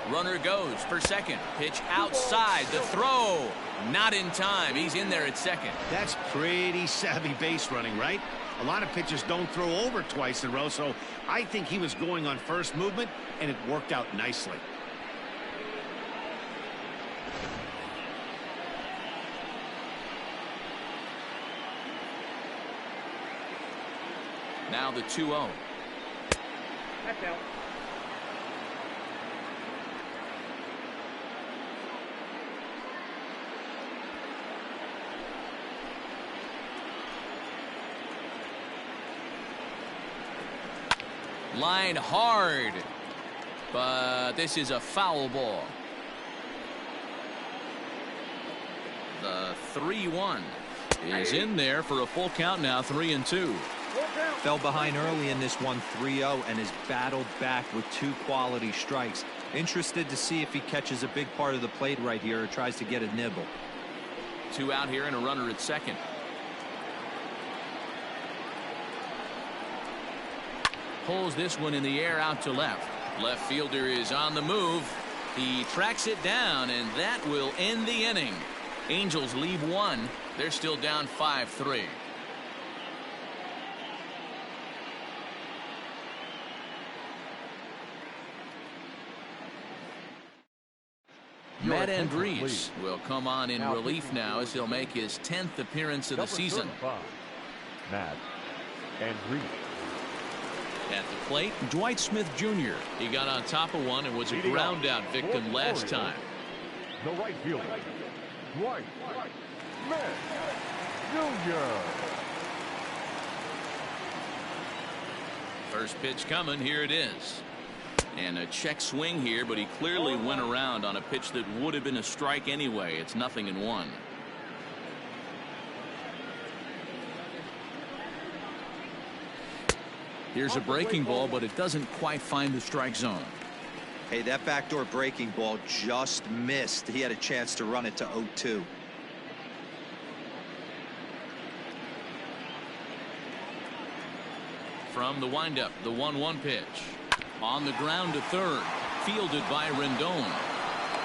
Runner goes for second. Pitch outside. The throw not in time. He's in there at second. That's pretty savvy base running, right? A lot of pitchers don't throw over twice in a row, so I think he was going on first movement, and it worked out nicely. Now the 2-0. That's out. Line hard, but this is a foul ball. The 3-1 is in there for a full count now. 3-2. Fell behind early in this one, 3-0, and has battled back with 2 quality strikes. Interested to see if he catches a big part of the plate right here or tries to get a nibble. 2 out here and a runner at second. Pulls this one in the air out to left. Left fielder is on the move. He tracks it down, and that will end the inning. Angels leave 1. They're still down 5-3. Matt Andriese will come on in relief now as he'll make his 10th appearance of the season. Matt Andriese. At the plate, Dwight Smith Jr. He got on top of one and was a ground out victim last time. The right fielder, Dwight Smith Jr. First pitch coming. Here it is. And a check swing here, but he clearly went around on a pitch that would have been a strike anyway. It's 0-1. Here's a breaking ball, but it doesn't quite find the strike zone. Hey, that backdoor breaking ball just missed. He had a chance to run it to 0-2. From the windup, the 1-1 pitch. On the ground to third. Fielded by Rendon.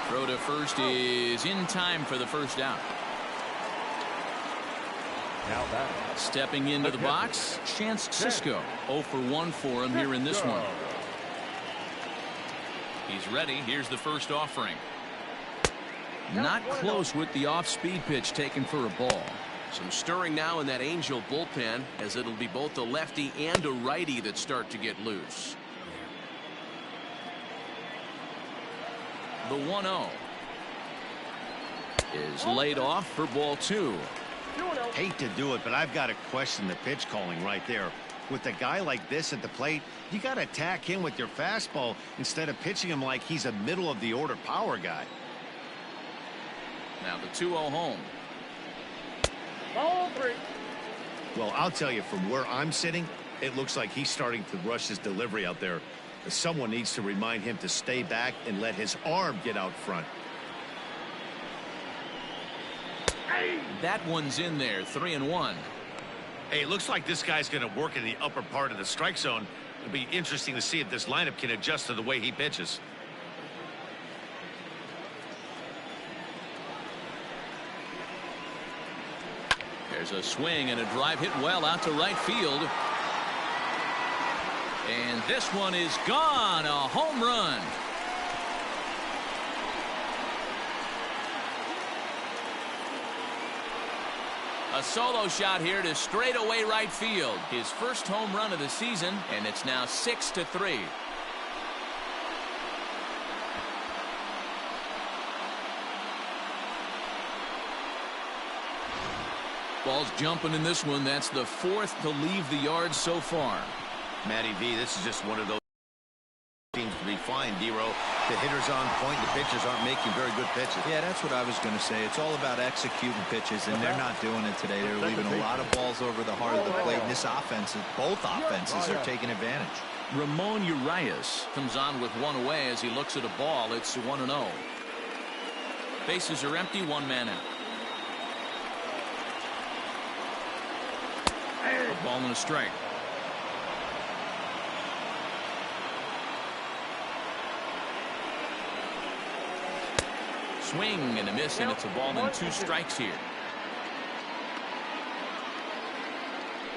Throw to first is in time for the first out. Now that. Stepping into the box, Chance Sisco. 0 for 1 for him here in this one. He's ready. Here's the first offering. Not close with the off-speed pitch taken for a ball. Some stirring now in that Angel bullpen, as it'll be both a lefty and a righty that start to get loose. The 1-0 is laid off for ball 2. Hate to do it, but I've got to question the pitch calling right there. With a guy like this at the plate, you got to attack him with your fastball instead of pitching him like he's a middle of the order power guy. Now the 2-0 home. Ball 3. Well, I'll tell you, from where I'm sitting, it looks like he's starting to rush his delivery out there. Someone needs to remind him to stay back and let his arm get out front. That one's in there. 3-1. Hey, it looks like this guy's going to work in the upper part of the strike zone. It'll be interesting to see if this lineup can adjust to the way he pitches. There's a swing and a drive hit well out to right field. And this one is gone. A home run. A solo shot here to straightaway right field. His first home run of the season, and it's now 6-3. Ball's jumping in this one. That's the 4th to leave the yard so far. Matty V, this is just one of those seems to be fine, D-Row. The hitter's on point. The pitchers aren't making very good pitches. Yeah, that's what I was going to say. It's all about executing pitches, and they're not doing it today. They're leaving a lot of balls over the heart of the plate. And this offense, both offenses are taking advantage. Ramon Urias comes on with one away as he looks at a ball. It's 1-0. Bases are empty. 1 man out. A ball and a strike. Swing and a miss, and it's a ball and 2 strikes here.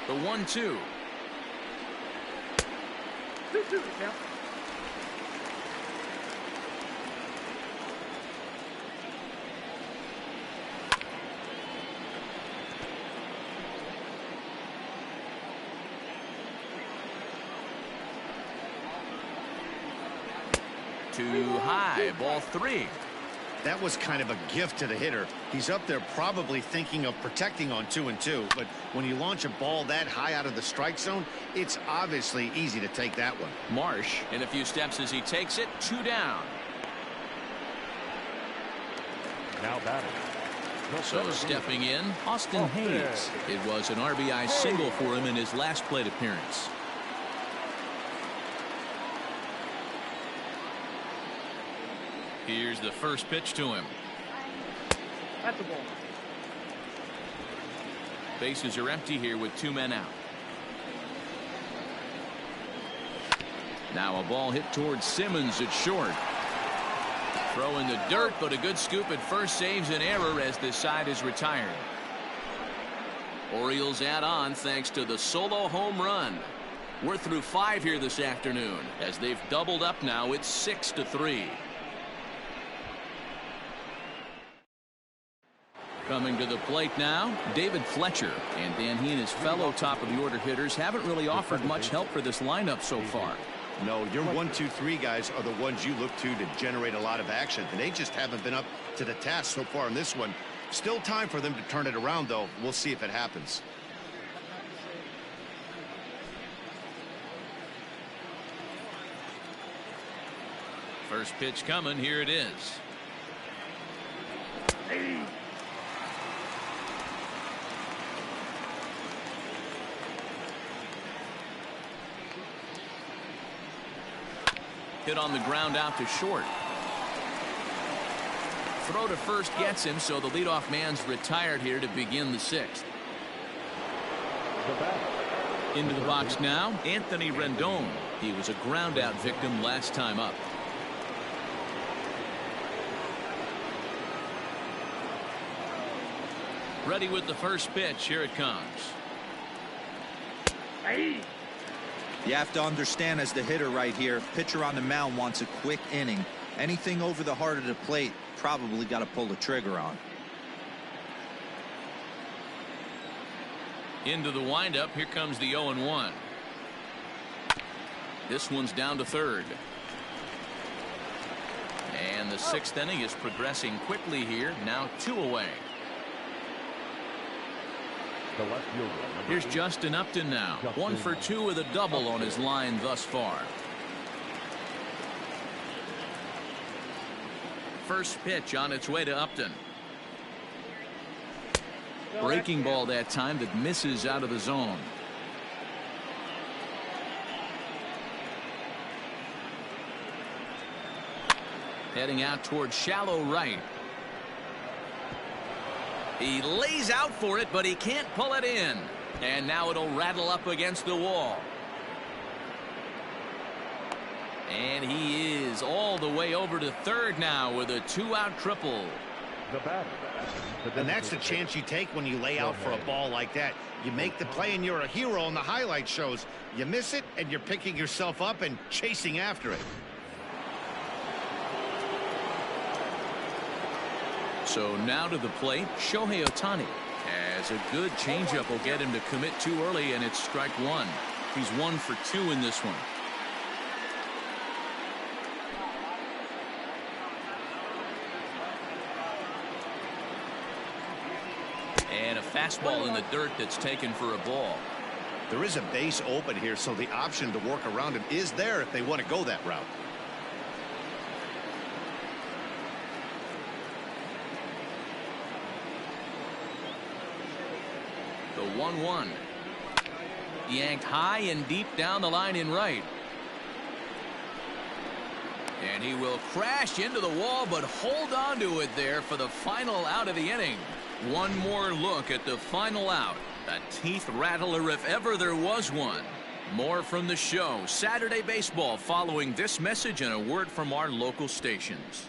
The 1-2. 2-2 count. Too high, ball 3. That was kind of a gift to the hitter. He's up there probably thinking of protecting on 2-2, but when you launch a ball that high out of the strike zone, it's obviously easy to take that one. Marsh in a few steps as he takes it. 2 down. Now batting. So stepping in, Austin Hayes. It was an RBI single for him in his last plate appearance. Here's the first pitch to him. That's a ball. Bases are empty here with 2 men out. Now a ball hit towards Simmons at short. Throw in the dirt, but a good scoop at first saves an error as this side is retired. Orioles add on thanks to the solo home run. We're through 5 here this afternoon. As they've doubled up now, it's 6-3. Coming to the plate now, David Fletcher. And Dan, he and his fellow top-of-the-order hitters haven't really offered much help for this lineup so far. No, your 1, 2, 3 guys are the ones you look to generate a lot of action, and they just haven't been up to the task so far in this one. Still time for them to turn it around, though. We'll see if it happens. First pitch coming. Here it is. Hit on the ground out to short. Throw to first gets him, so the leadoff man's retired here to begin the 6th. Into the box now, Anthony Rendon. He was a ground out victim last time up. Ready with the first pitch. Here it comes. You have to understand, as the hitter right here, pitcher on the mound wants a quick inning. Anything over the heart of the plate, probably got to pull the trigger on. Into the windup. Here comes the 0-1. This one's down to third. And the 6th inning is progressing quickly here. Now 2 away. The left fielder. Here's Justin Upton now. 1 for 2 with a double on his line thus far. First pitch on its way to Upton. Breaking ball that time that misses out of the zone. Heading out towards shallow right. He lays out for it, but he can't pull it in. And now it'll rattle up against the wall. And he is all the way over to third now with a 2-out triple. The batter. And that's the chance you take when you lay out for a ball like that. You make the play and you're a hero on the highlight shows. You miss it and you're picking yourself up and chasing after it. So now to the plate, Shohei Ohtani. As a good changeup will get him to commit too early, and it's strike 1. He's 1 for 2 in this one. And a fastball in the dirt that's taken for a ball. There is a base open here, so the option to work around him is there if they want to go that route. The 1-1. Yanked high and deep down the line in right. And he will crash into the wall, but hold on to it there for the final out of the inning. One more look at the final out. A teeth rattler if ever there was one. More from the show. Saturday Baseball following this message and a word from our local stations.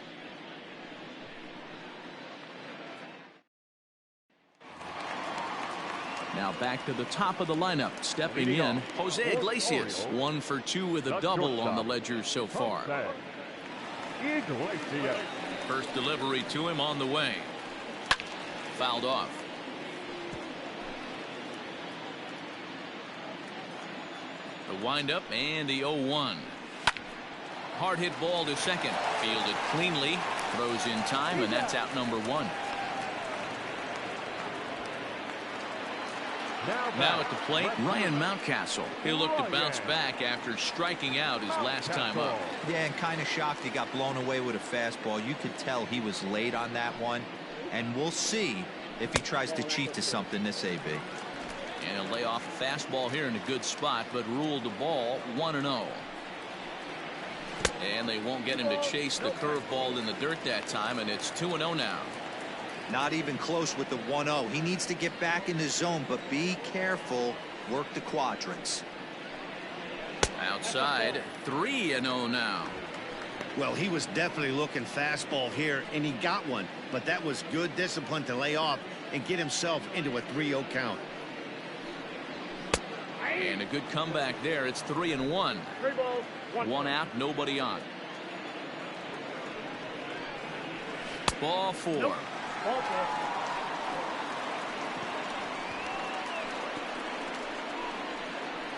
Now back to the top of the lineup. Stepping in, Jose Iglesias. 1 for 2 with a double on the ledger so far. Iglesias. First delivery to him on the way. Fouled off. The windup and the 0-1. Hard hit ball to second. Fielded cleanly. Throws in time, and that's out number one. Now at the plate, Ryan Mountcastle. He'll look to bounce back after striking out his last time up. Yeah, and kind of shocked he got blown away with a fastball. You could tell he was late on that one, and we'll see if he tries to cheat to something this AB. And he'll lay off a fastball here in a good spot, but ruled the ball 1-0. And they won't get him to chase the curveball in the dirt that time, and it's 2-0 now. Not even close with the 1-0. He needs to get back in the zone, but be careful. Work the quadrants. Outside, 3-0 now. Well, he was definitely looking fastball here, and he got one. But that was good discipline to lay off and get himself into a 3-0 count. And a good comeback there. It's 3-1. 3 balls, 1 out, nobody on. Ball 4. Nope. Ball 4.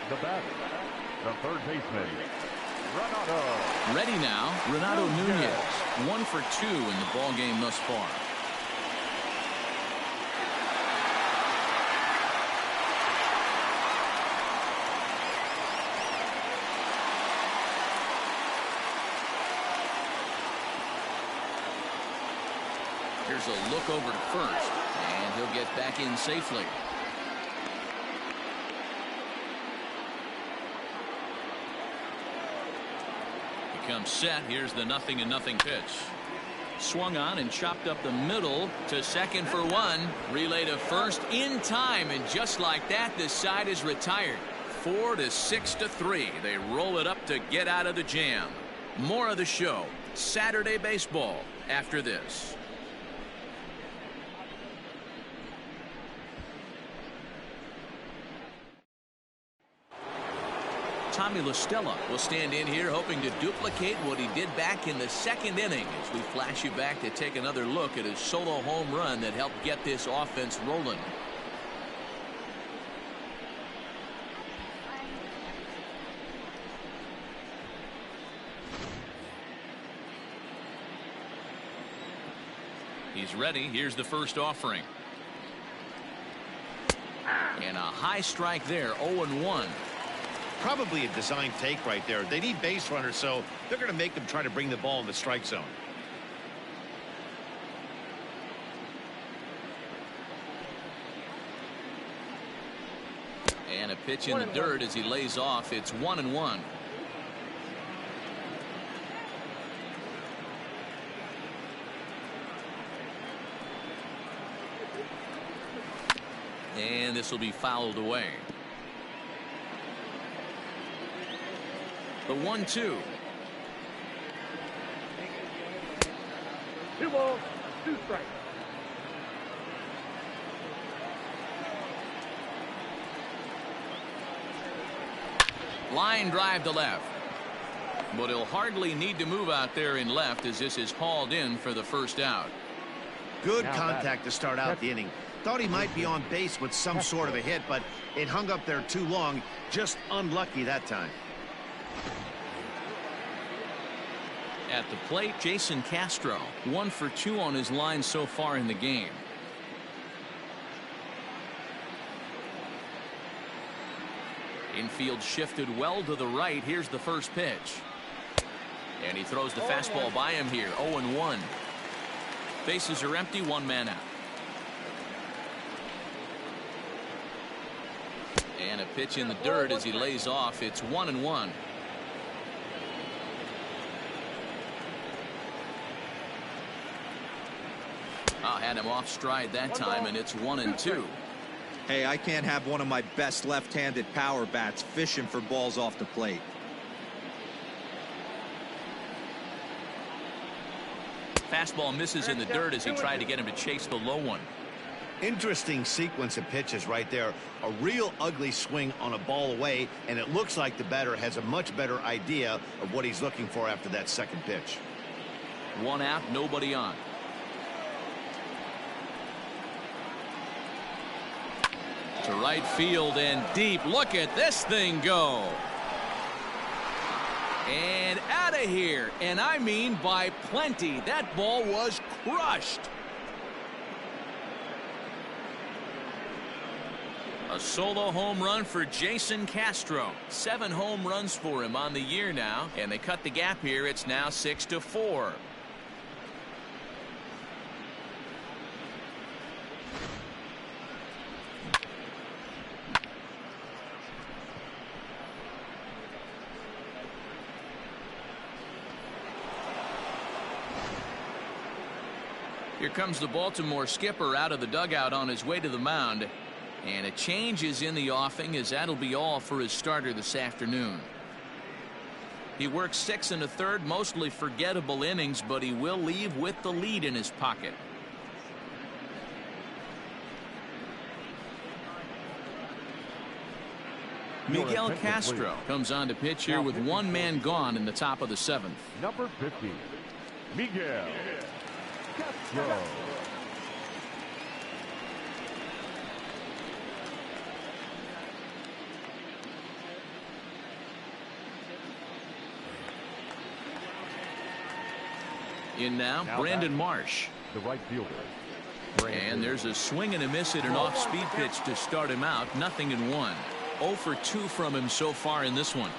The batter, the third baseman, Renato. Ready now, Renato Nunez. 1 for 2 in the ball game thus far. Here's a look over to first, and he'll get back in safely. He comes set. Here's the 0-0 pitch. Swung on and chopped up the middle to second for 1. Relay to first in time, and just like that, this side is retired. 4-6-3. They roll it up to get out of the jam. More of the show, Saturday baseball, after this. Tommy La Stella will stand in here hoping to duplicate what he did back in the second inning as we flash you back to take another look at his solo home run that helped get this offense rolling. He's ready. Here's the first offering. And a high strike there, 0-1. Probably a design take right there. They need base runners, so they're going to make them try to bring the ball in the strike zone. And a pitch in the dirt as he lays off. It's 1-1. And this will be fouled away. The 1-2. 2 balls, 2 strikes. Line drive to left. But he'll hardly need to move out there in left as this is hauled in for the first out. Good contact to start out the inning. Thought he might be on base with some sort of a hit, but it hung up there too long. Just unlucky that time. At the plate, Jason Castro, 1 for 2 on his line so far in the game. Infield shifted well to the right. Here's the first pitch. And he throws the fastball by him here. 0-1. Bases are empty. 1 man out. And a pitch in the dirt as he lays off. It's 1-1. Had him off stride that time, and it's 1-2. Hey, I can't have one of my best left-handed power bats fishing for balls off the plate. Fastball misses in the dirt as he tried to get him to chase the low one. Interesting sequence of pitches right there. A real ugly swing on a ball away, and it looks like the batter has a much better idea of what he's looking for after that second pitch. 1 out, nobody on. To right field and deep. Look at this thing go. And out of here. And I mean by plenty. That ball was crushed. A solo home run for Jason Castro. 7 home runs for him on the year now. And they cut the gap here. It's now 6-4. Here comes the Baltimore skipper out of the dugout on his way to the mound. And a change is in the offing, as that'll be all for his starter this afternoon. He works 6 1/3, mostly forgettable innings, but he will leave with the lead in his pocket. Miguel Castro comes on to pitch here with 1 man gone in the top of the 7th. Number 50, Miguel Castro. In now Brandon Marsh. The right fielder. And there's a swing and a miss at an off-speed pitch to start him out. 0-1. 0 for 2 from him so far in this one.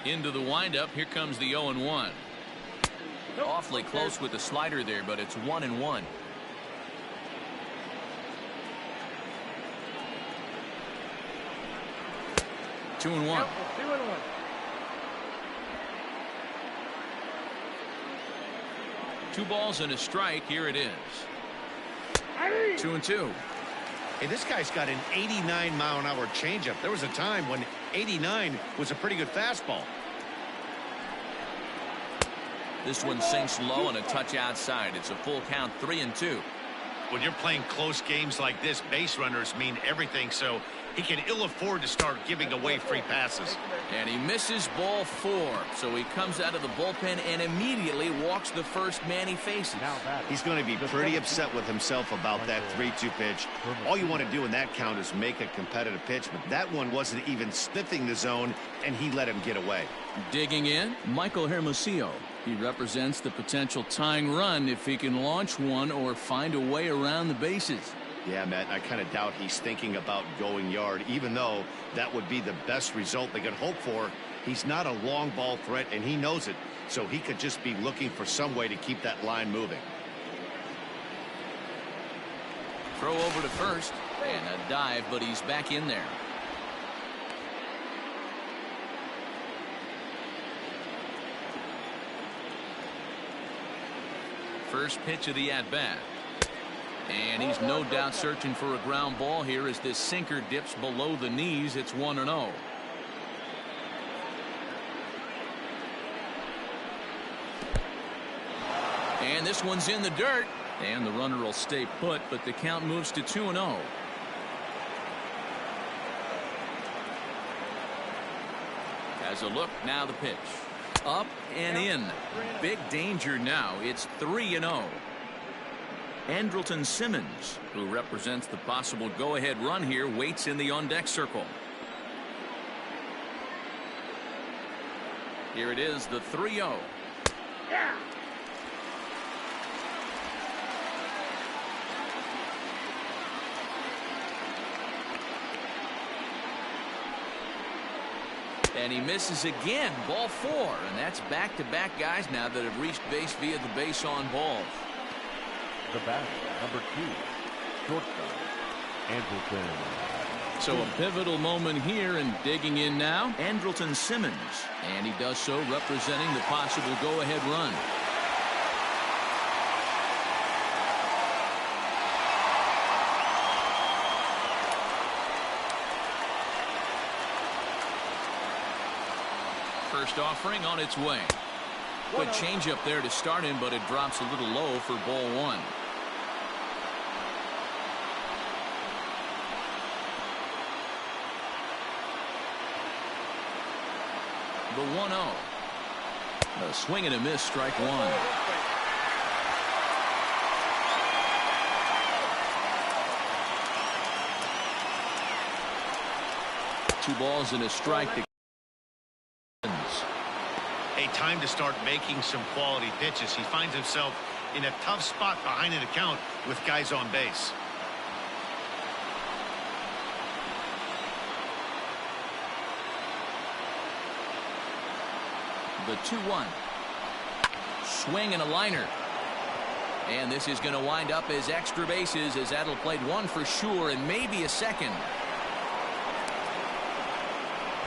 Into the windup. Here comes the 0-1. Awfully close with the slider there, but it's 1-1. Two and one. 2 balls and a strike. Here it is. 2-2. Hey, this guy's got an 89-mile-an-hour changeup. There was a time when 89 was a pretty good fastball. This one sinks low and a touch outside. It's a full count, 3-2. When you're playing close games like this, base runners mean everything, so he can ill afford to start giving away free passes. And he misses ball 4, so he comes out of the bullpen and immediately walks the first man he faces. He's going to be pretty upset with himself about that 3-2 pitch. All you want to do in that count is make a competitive pitch, but that one wasn't even sniffing the zone, and he let him get away. Digging in, Michael Hermosillo. He represents the potential tying run if he can launch one or find a way around the bases. Yeah, Matt, I kind of doubt he's thinking about going yard, even though that would be the best result they could hope for. He's not a long ball threat, and he knows it, so he could just be looking for some way to keep that line moving. Throw over to first, and a dive, but he's back in there. First pitch of the at-bat. And he's no doubt searching for a ground ball here as this sinker dips below the knees. It's 1-0. And this one's in the dirt. And the runner will stay put, but the count moves to 2-0. Has a look, now the pitch. Up and in. Big danger now. It's 3-0. Andrelton Simmons, who represents the possible go-ahead run here, waits in the on-deck circle. Here it is, the 3-0. And he misses again, ball 4, and that's back-to-back guys now that have reached base via the base on balls. The batter, number 2, shortstop, Andrelton. So a pivotal moment here, and digging in now, Andrelton Simmons. And he does so representing the possible go-ahead run. First offering on its way. Good changeup there to start him, but it drops a little low for ball 1. The 1-0. A swing and a miss, strike 1. 2 balls and a strike. A time to start making some quality pitches. He finds himself in a tough spot behind an account with guys on base. The 2-1. Swing and a liner. And this is going to wind up as extra bases, as that'll play 1 for sure and maybe a second.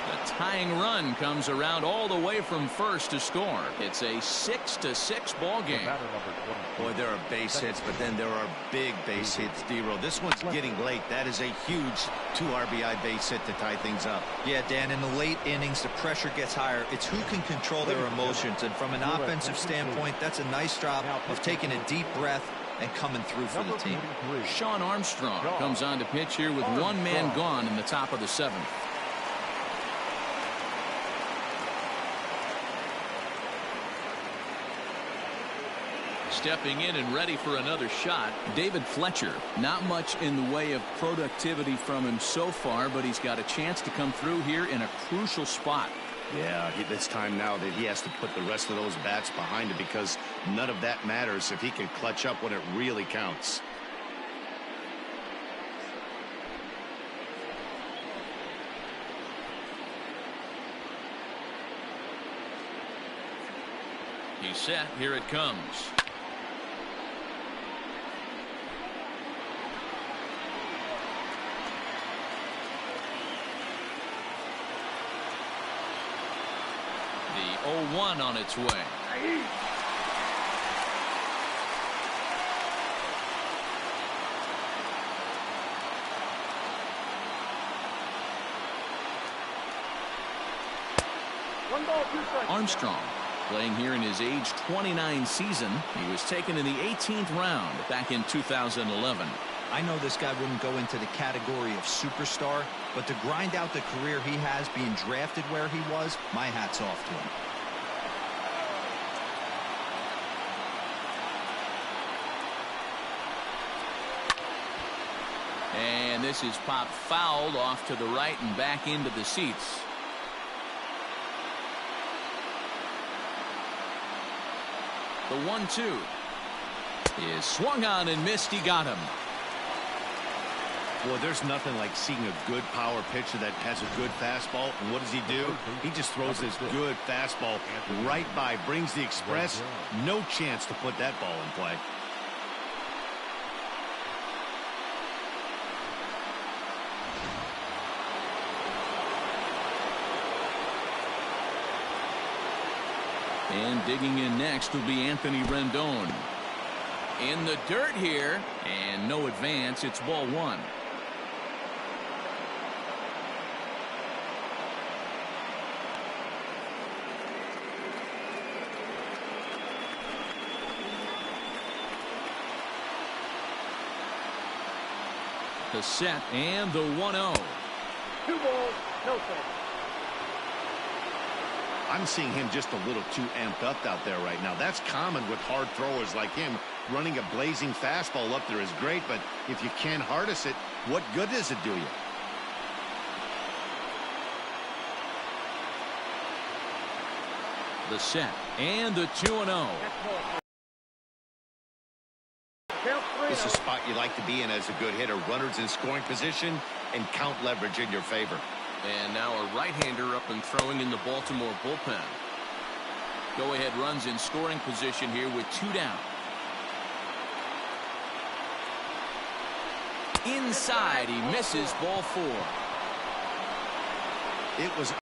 The tying run comes around all the way from first to score. It's a 6-6 ball game. Boy, there are base hits, but then there are big base hits, D-Roll. This one's getting late. That is a huge 2 RBI base hit to tie things up. Yeah, Dan, in the late innings, the pressure gets higher. It's who can control their emotions. And from an offensive standpoint, that's a nice job of taking a deep breath and coming through for the team. Sean Armstrong comes on to pitch here with 1 man gone in the top of the 7th. Stepping in and ready for another shot, David Fletcher. Not much in the way of productivity from him so far, but he's got a chance to come through here in a crucial spot. Yeah, it's time now that he has to put the rest of those bats behind him, because none of that matters if he can clutch up when it really counts. He's set. Here it comes. The 0-1 on its way. Armstrong playing here in his age 29 season. He was taken in the 18th round back in 2011. I know this guy wouldn't go into the category of superstar, but to grind out the career he has being drafted where he was, my hat's off to him. And this is popped fouled off to the right and back into the seats. The 1-2 is swung on and missed. He got him. Boy, there's nothing like seeing a good power pitcher that has a good fastball. And what does he do? He just throws this good fastball right by, brings the express. No chance to put that ball in play. And digging in next will be Anthony Rendon. In the dirt here, and no advance. It's ball 1. The set and the 1-0. 2 balls, no strikes. I'm seeing him just a little too amped up out there right now. That's common with hard throwers like him. Running a blazing fastball up there is great, but if you can't harness it, what good does it do you? The set and the 2-0. This is a spot you like to be in as a good hitter. Runners in scoring position and count leverage in your favor. And now a right-hander up and throwing in the Baltimore bullpen. Go-ahead runs in scoring position here with 2 down. Inside, he misses ball 4. It was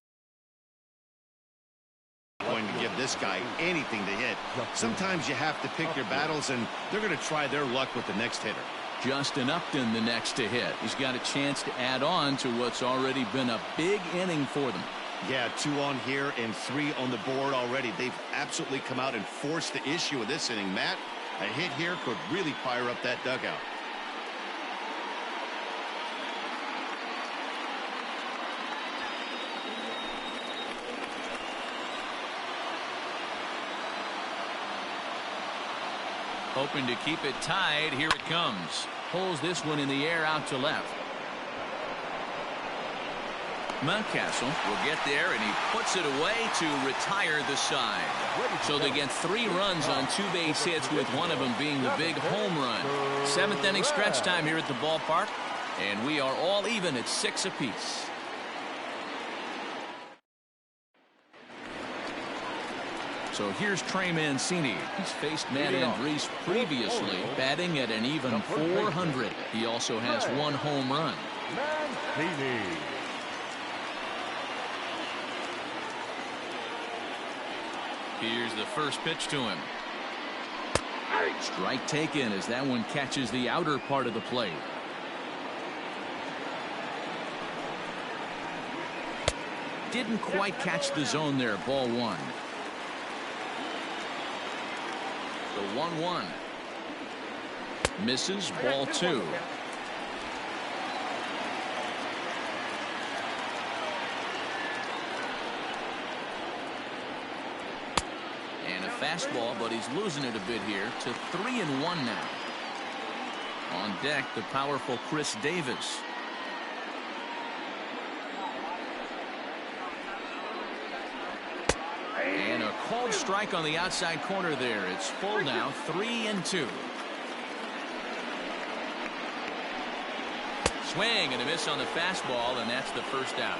going to give this guy anything to hit. Sometimes you have to pick your battles, and they're going to try their luck with the next hitter. Justin Upton the next to hit. He's got a chance to add on to what's already been a big inning for them. Yeah, 2 on here and 3 on the board already. They've absolutely come out and forced the issue of this inning. Matt, a hit here could really fire up that dugout. Hoping to keep it tied. Here it comes. Pulls this one in the air out to left. Mountcastle will get there, and he puts it away to retire the side. So they get 3 runs on 2 base hits, with one of them being the big home run. 7th inning stretch time here at the ballpark, and we are all even at 6 apiece. So here's Trey Mancini. He's faced Matt Andriese previously, batting at an even 400. He also has 1 home run. Mancini. Here's the first pitch to him. Strike taken as that one catches the outer part of the plate. Didn't quite catch the zone there. Ball 1. The 1-1. Misses. Ball 2. And a fastball, but he's losing it a bit here to 3-1 now. On deck, the powerful Chris Davis. And a called strike on the outside corner there. It's full now, 3-2. Swing and a miss on the fastball, and that's the first out.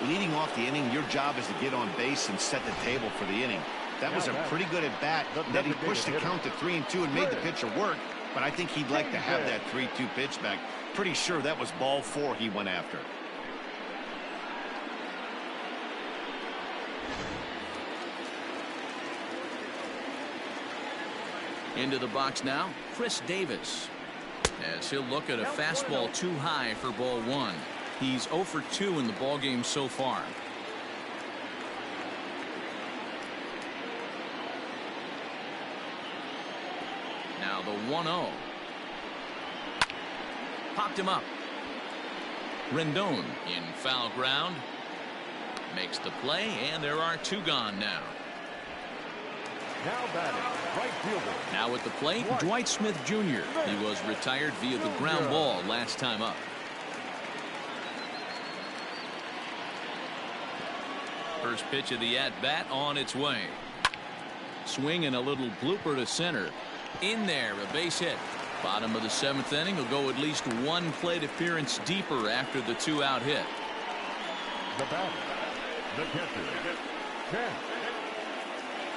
Leading off the inning, your job is to get on base and set the table for the inning. That was a pretty good at bat. That he pushed the count to 3-2 and made the pitcher work, but I think he'd like to have that 3-2 pitch back. Pretty sure that was ball 4 he went after. Into the box now, Chris Davis, as he'll look at a fastball too high for ball 1. He's 0 for 2 in the ballgame so far. Now the 1-0. Popped him up. Rendon in foul ground. Makes the play, and there are 2 gone now. Now batting, right fielder. Now at the plate, Dwight Smith Jr. He was retired via the ground ball last time up. First pitch of the at-bat on its way. Swing and a little blooper to center. In there, a base hit. Bottom of the 7th inning will go at least 1 plate appearance deeper after the 2-out hit. The batter, the catcher,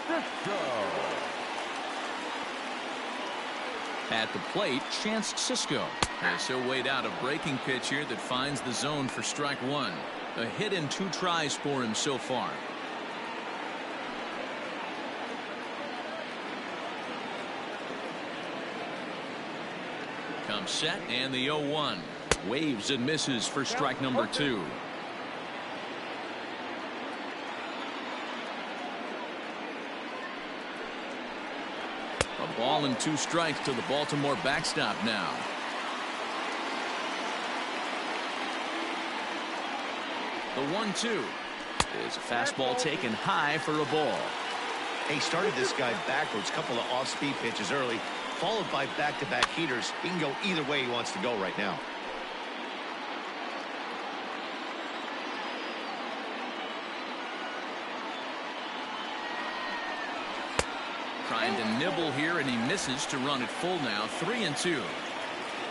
Chance Sisco. At the plate, Chance Sisco, as he'll wait out a breaking pitch here that finds the zone for strike 1. A hit in 2 tries for him so far. Comes set, and the 0-1. Waves and misses for strike number 2. A ball and 2 strikes to the Baltimore backstop now. The 1-2 is a fastball taken high for a ball. He started this guy backwards, couple of off-speed pitches early, followed by back-to-back heaters. He can go either way he wants to go right now. Trying to nibble here, and he misses to run it full now. 3-2.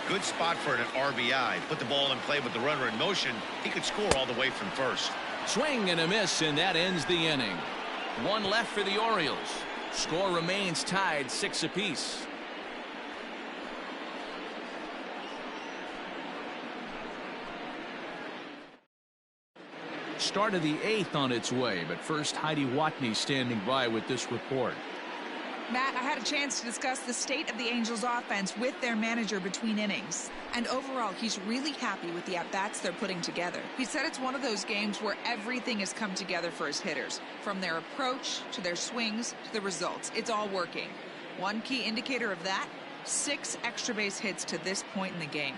Good spot for an RBI. Put the ball in play with the runner in motion. He could score all the way from first. Swing and a miss, and that ends the inning. 1 left for the Orioles. Score remains tied 6 apiece. Start of the 8th on its way, but first Heidi Watney standing by with this report. Matt, I had a chance to discuss the state of the Angels offense with their manager between innings. And overall, he's really happy with the at-bats they're putting together. He said it's one of those games where everything has come together for his hitters. From their approach, to their swings, to the results. It's all working. One key indicator of that, 6 extra base hits to this point in the game.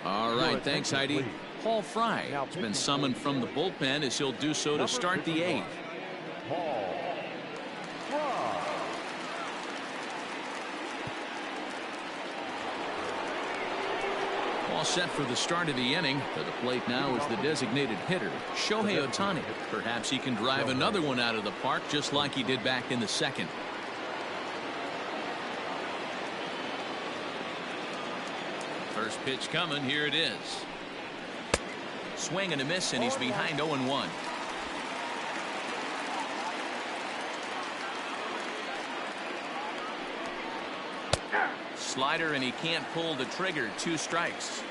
All right, thanks, Heidi. Paul Fry has been summoned from the bullpen as he'll do so to start the 8th. Paul Fry. All set for the start of the inning. To the plate now is the designated hitter, Shohei Ohtani. Perhaps he can drive another one out of the park just like he did back in the second. First pitch coming. Here it is. Swing and a miss, and he's behind 0-1. Slider, and he can't pull the trigger. 2 strikes.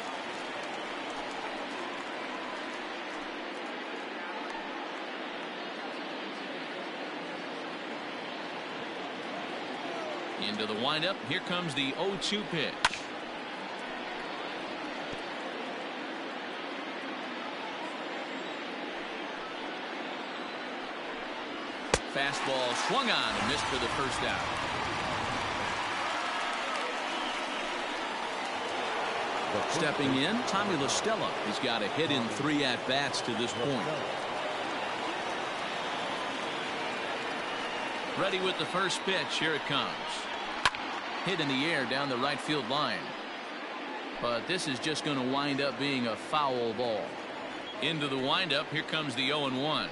Into the windup. Here comes the 0-2 pitch. Fastball swung on and missed for the first out. Stepping in, Tommy La Stella. He's got a hit in 3 at-bats to this point. Ready with the first pitch. Here it comes. Hit in the air down the right field line. But this is just going to wind up being a foul ball. Into the windup. Here comes the 0-1.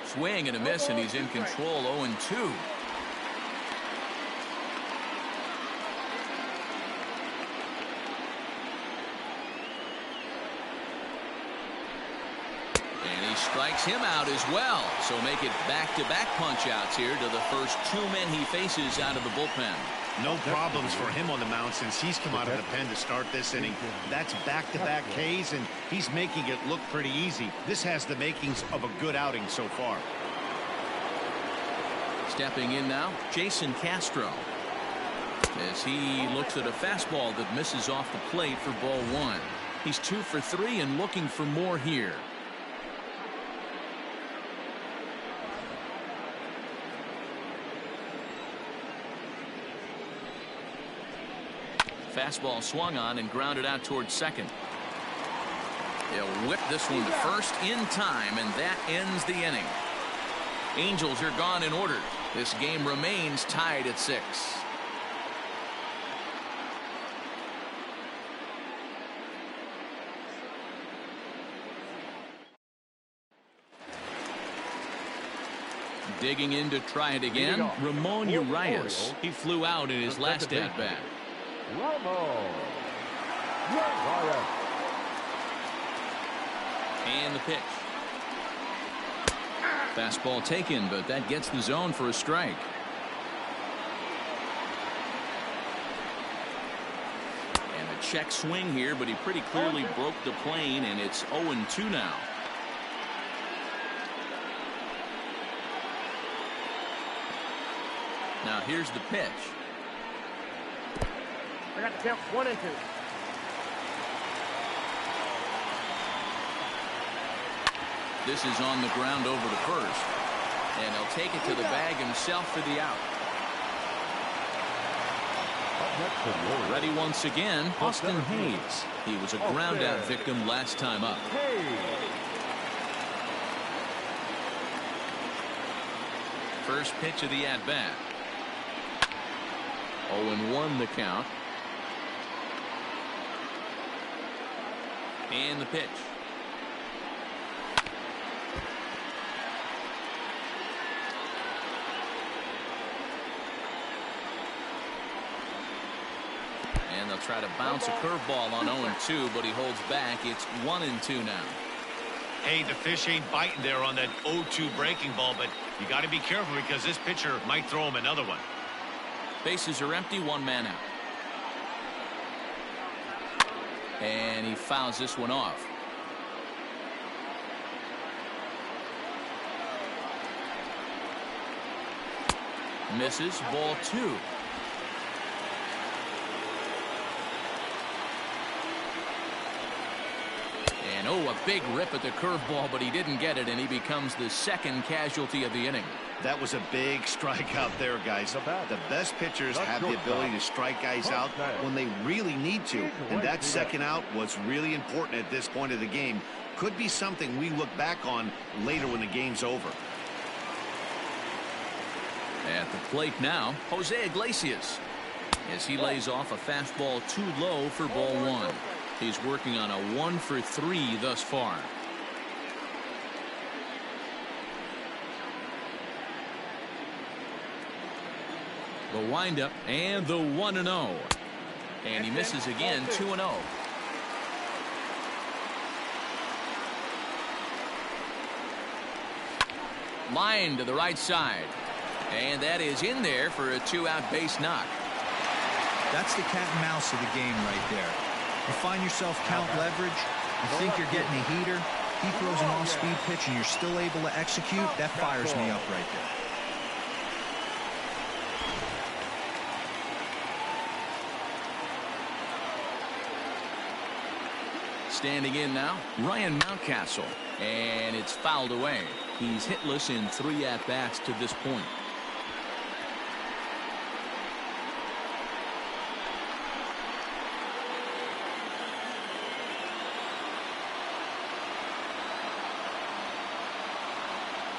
Swing and a miss, and he's in control. 0-2. And he strikes him out as well. So make it back-to-back punch-outs here to the first 2 men he faces out of the bullpen. No problems for him on the mound since he's come out of the pen to start this inning. That's back-to-back Ks, and he's making it look pretty easy. This has the makings of a good outing so far. Stepping in now, Jason Castro. As he looks at a fastball that misses off the plate for ball 1. He's 2 for 3 and looking for more here. Fastball swung on and grounded out towards second. They'll whip this one to first in time, and that ends the inning. Angels are gone in order. This game remains tied at 6. Digging in to try it again, Ramon Urias. He flew out in his last at-bat. And the pitch. Fastball taken, but that gets the zone for a strike. And a check swing here, but he pretty clearly broke the plane, and it's 0-2 now. Now here's the pitch. I got the count 1-2. This is on the ground over to first. And he'll take it to the bag himself for the out. Ready once again, Austin Hayes. He was a ground out victim last time up. First pitch of the at-bat. 0-1 the count. And the pitch. And they'll try to bounce a curveball on 0-2, but he holds back. It's 1-2 now. Hey, the fish ain't biting there on that 0-2 breaking ball, but you got to be careful because this pitcher might throw him another one. Bases are empty, 1 man out. And he fouls this one off. Misses, ball 2. And oh, a big rip at the curveball, but he didn't get it, and he becomes the second casualty of the inning. That was a big strikeout there, guys. The best pitchers have the ability to strike guys out when they really need to, and that second out was really important at this point of the game. Could be something we look back on later when the game's over. At the plate now, Jose Iglesias, as he lays off a fastball too low for ball 1. He's working on a 1-for-3 thus far. The windup and the 1-0. And he misses again, 2-0. Line to the right side. And that is in there for a 2-out base knock. That's the cat and mouse of the game right there. You find yourself count leverage, you think you're getting a heater, he throws an off-speed pitch and you're still able to execute, that fires me up right there. Standing in now, Ryan Mountcastle, and it's fouled away. He's hitless in 3 at-bats to this point.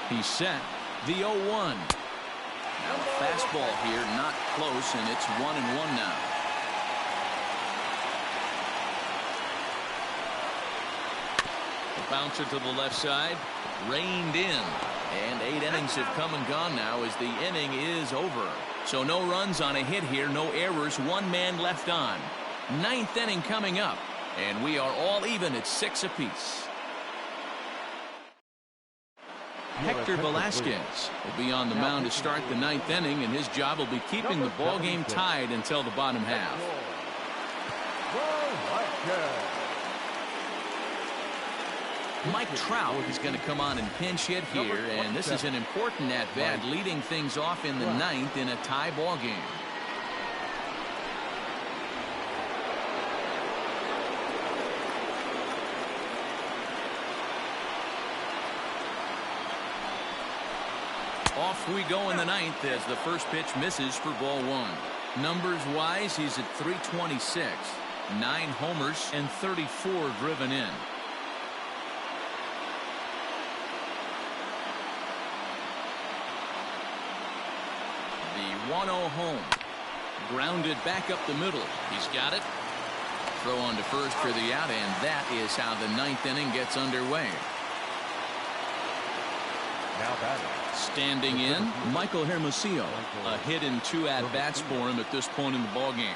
He's set. The 0-1. Now a fastball here, not close, and it's 1-1 now. Bouncer to the left side, reined in, and 8 innings have come and gone now as the inning is over. So no runs on a hit here, no errors, 1 man left on. 9th inning coming up, and we are all even at 6 apiece. Hector Velasquez will be on the mound to start the 9th inning, and his job will be keeping the ball game tied until the bottom half. Mike Trout is going to come on and pinch hit here, and this is an important at-bat, leading things off in the 9th in a tie ball game. Off we go in the 9th as the first pitch misses for ball 1. Numbers-wise, he's at 326, 9 homers, and 34 driven in. The 1-0 home. Grounded back up the middle. He's got it. Throw on to first for the out, and that is how the 9th inning gets underway. Now batting. Standing in, Michael Hermosillo. A hit in 2 at-bats for him at this point in the ballgame.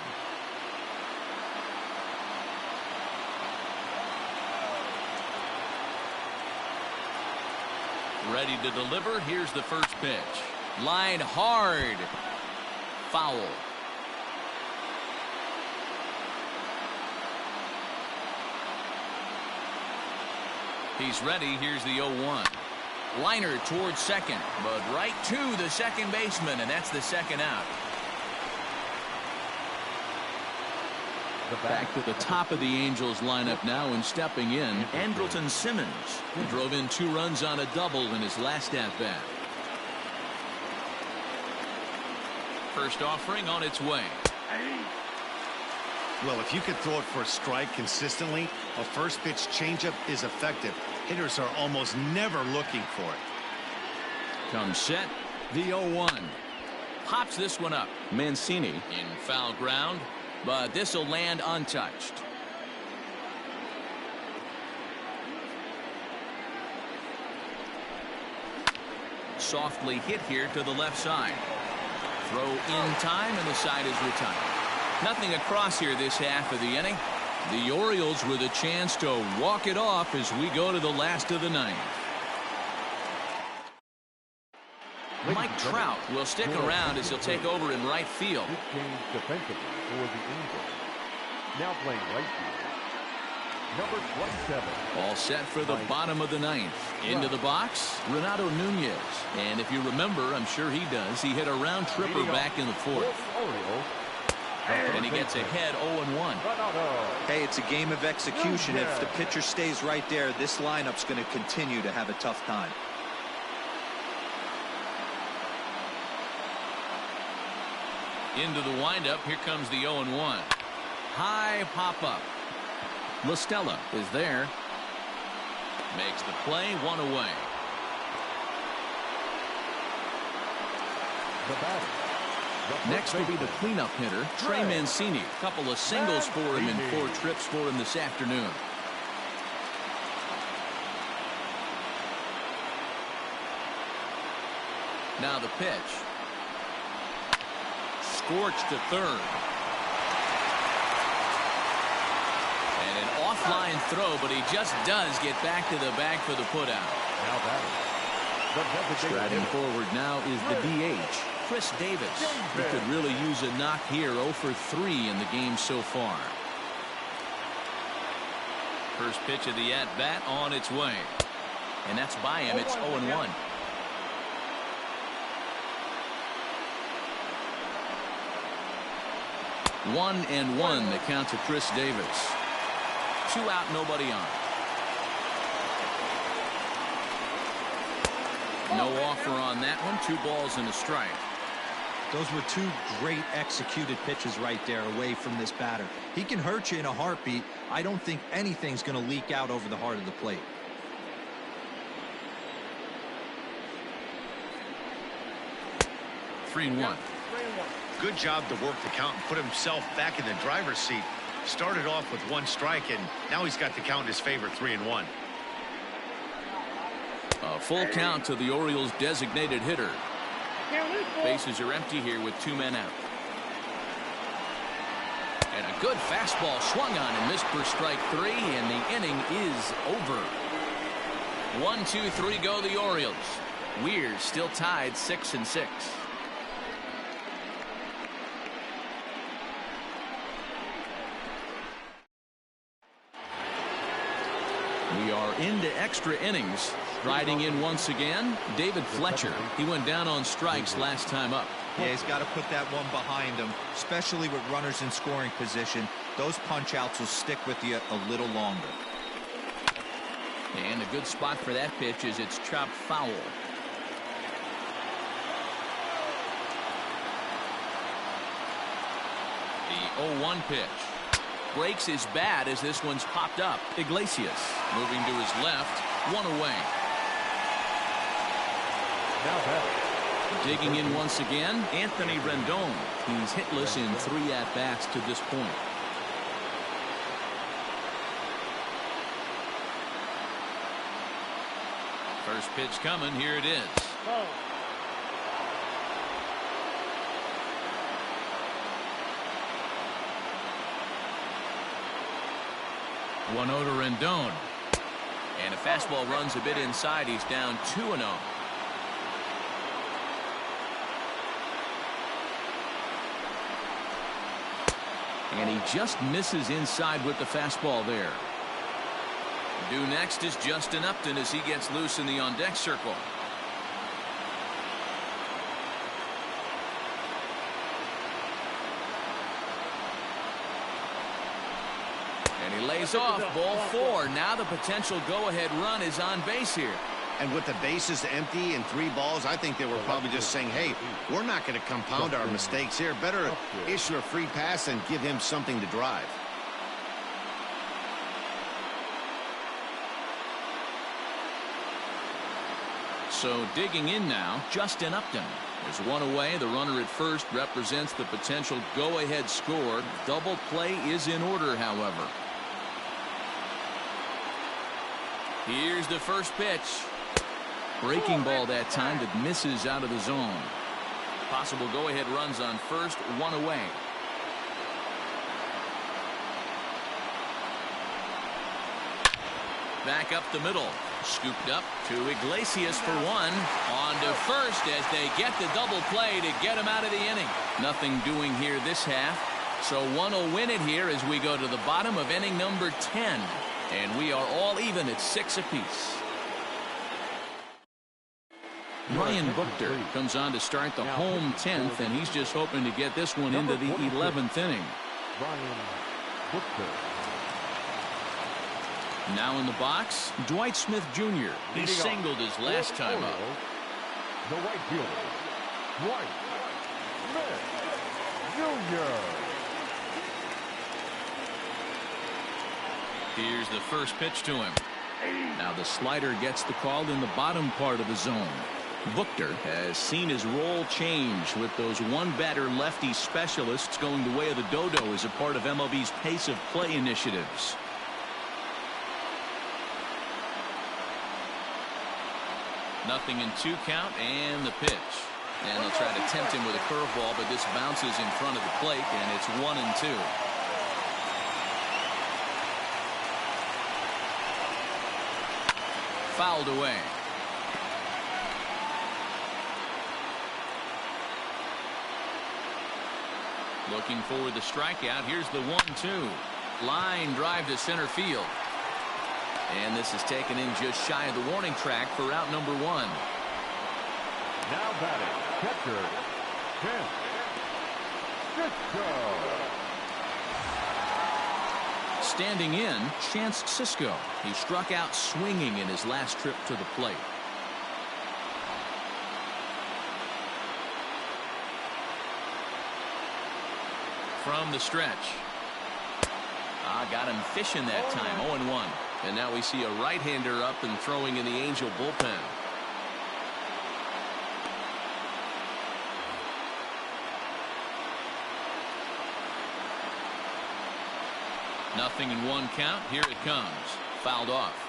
Ready to deliver. Here's the first pitch. Line hard. Foul. He's ready. Here's the 0-1. Liner towards second, but right to the second baseman, and that's the second out. Back to the top of the Angels lineup now, and stepping in, Andrelton Simmons, who drove in 2 runs on a double in his last at-bat. First offering on its way. Well, if you could throw it for a strike consistently, a first pitch changeup is effective. Hitters are almost never looking for it. Comes set. The 0-1. Pops this one up. Mancini in foul ground, but this will land untouched. Softly hit here to the left side. Throw in time, and the side is retired. Nothing across here this half of the inning. The Orioles with a chance to walk it off as we go to the last of the 9th. Mike Trout will stick around as he'll take over in right field. This change defensively for the Angels. Now playing right field. Number 27. All set for the bottom of the 9th. Into the box, Renato Nunez. And if you remember, I'm sure he does, he hit a round tripper back in the 4th. And he gets ahead 0-1. Hey, it's a game of execution. If the pitcher stays right there, this lineup's going to continue to have a tough time. Into the windup. Here comes the 0-1. High pop-up. La Stella is there. Makes the play, 1 away. The batter, Next will be the cleanup hitter, Trey Mancini. Couple of singles for him and 4 trips for him this afternoon. Now the pitch. Scorched to third. And an offline throw, but he just does get back to the bag for the putout. Now that is Striding forward now is the DH, Chris Davis. He could really use a knock here. 0 for 3 in the game so far. First pitch of the at-bat on its way. And that's by him. It's 0-1. One and one, the count to Chris Davis. 2 out, nobody on. No offer on that one. 2 balls and a strike. Those were 2 great executed pitches right there away from this batter. He can hurt you in a heartbeat. I don't think anything's going to leak out over the heart of the plate. Three and one. Good job to work the count and put himself back in the driver's seat. Started off with 1 strike, and now he's got the count in his favor, 3-1. A full count to the Orioles' designated hitter. Bases are empty here with 2 men out. And a good fastball swung on and missed for strike 3, and the inning is over. 1, 2, 3 go the Orioles. We're still tied 6-6. We are into extra innings. Riding in once again, David Fletcher. He went down on strikes last time up. Yeah, he's got to put that one behind him, especially with runners in scoring position. Those punch outs will stick with you a little longer. And a good spot for that pitch is it's chopped foul. The 0-1 pitch. Breaks his bat as this one's popped up. Iglesias moving to his left. 1 away. now that. Digging in once again, Anthony Rendon. He's hitless in 3 at-bats to this point. First pitch coming. Here it is. Oh. 1-0 to Rendon. And a fastball runs a bit inside. He's down 2-0. And he just misses inside with the fastball there. Due next is Justin Upton as he gets loose in the on-deck circle. And he lays off. Ball 4. Now the potential go-ahead run is on base here. And with the bases empty and 3 balls, I think they were probably just saying, hey, we're not going to compound our mistakes here. Better issue a free pass and give him something to drive. So digging in now, Justin Upton. There's 1 away. The runner at first represents the potential go-ahead score. Double play is in order, however. Here's the first pitch. Breaking ball that time that misses out of the zone. Possible go-ahead runs on first, 1 away. Back up the middle. Scooped up to Iglesias for 1. On to first as they get the double play to get him out of the inning. Nothing doing here this half. So one will win it here as we go to the bottom of inning number 10. And we are all even at 6 apiece. Ryan Buchter comes on to start the home 10th, and he's just hoping to get this one into the 11th inning. Ryan Buchter. Now in the box, Dwight Smith Jr. He singled his last time up. The right fielder, Dwight Smith Jr. Here's the first pitch to him. Now the slider gets the call in the bottom part of the zone. Buchter has seen his role change with those one-batter lefty specialists going the way of the dodo as a part of MLB's pace of play initiatives. Nothing in 2 count and the pitch. And they'll try to tempt him with a curveball, but this bounces in front of the plate, and it's 1-2. Fouled away. Looking for the strikeout. Here's the 1-2. Line drive to center field. And this is taken in just shy of the warning track for out number 1. Now batting, catcher, Ken. Standing in, Chance Sisco. He struck out swinging in his last trip to the plate. From the stretch. Got him fishing that time. 0-1. And now we see a right-hander up and throwing in the Angel bullpen. Nothing in 1 count. Here it comes. Fouled off.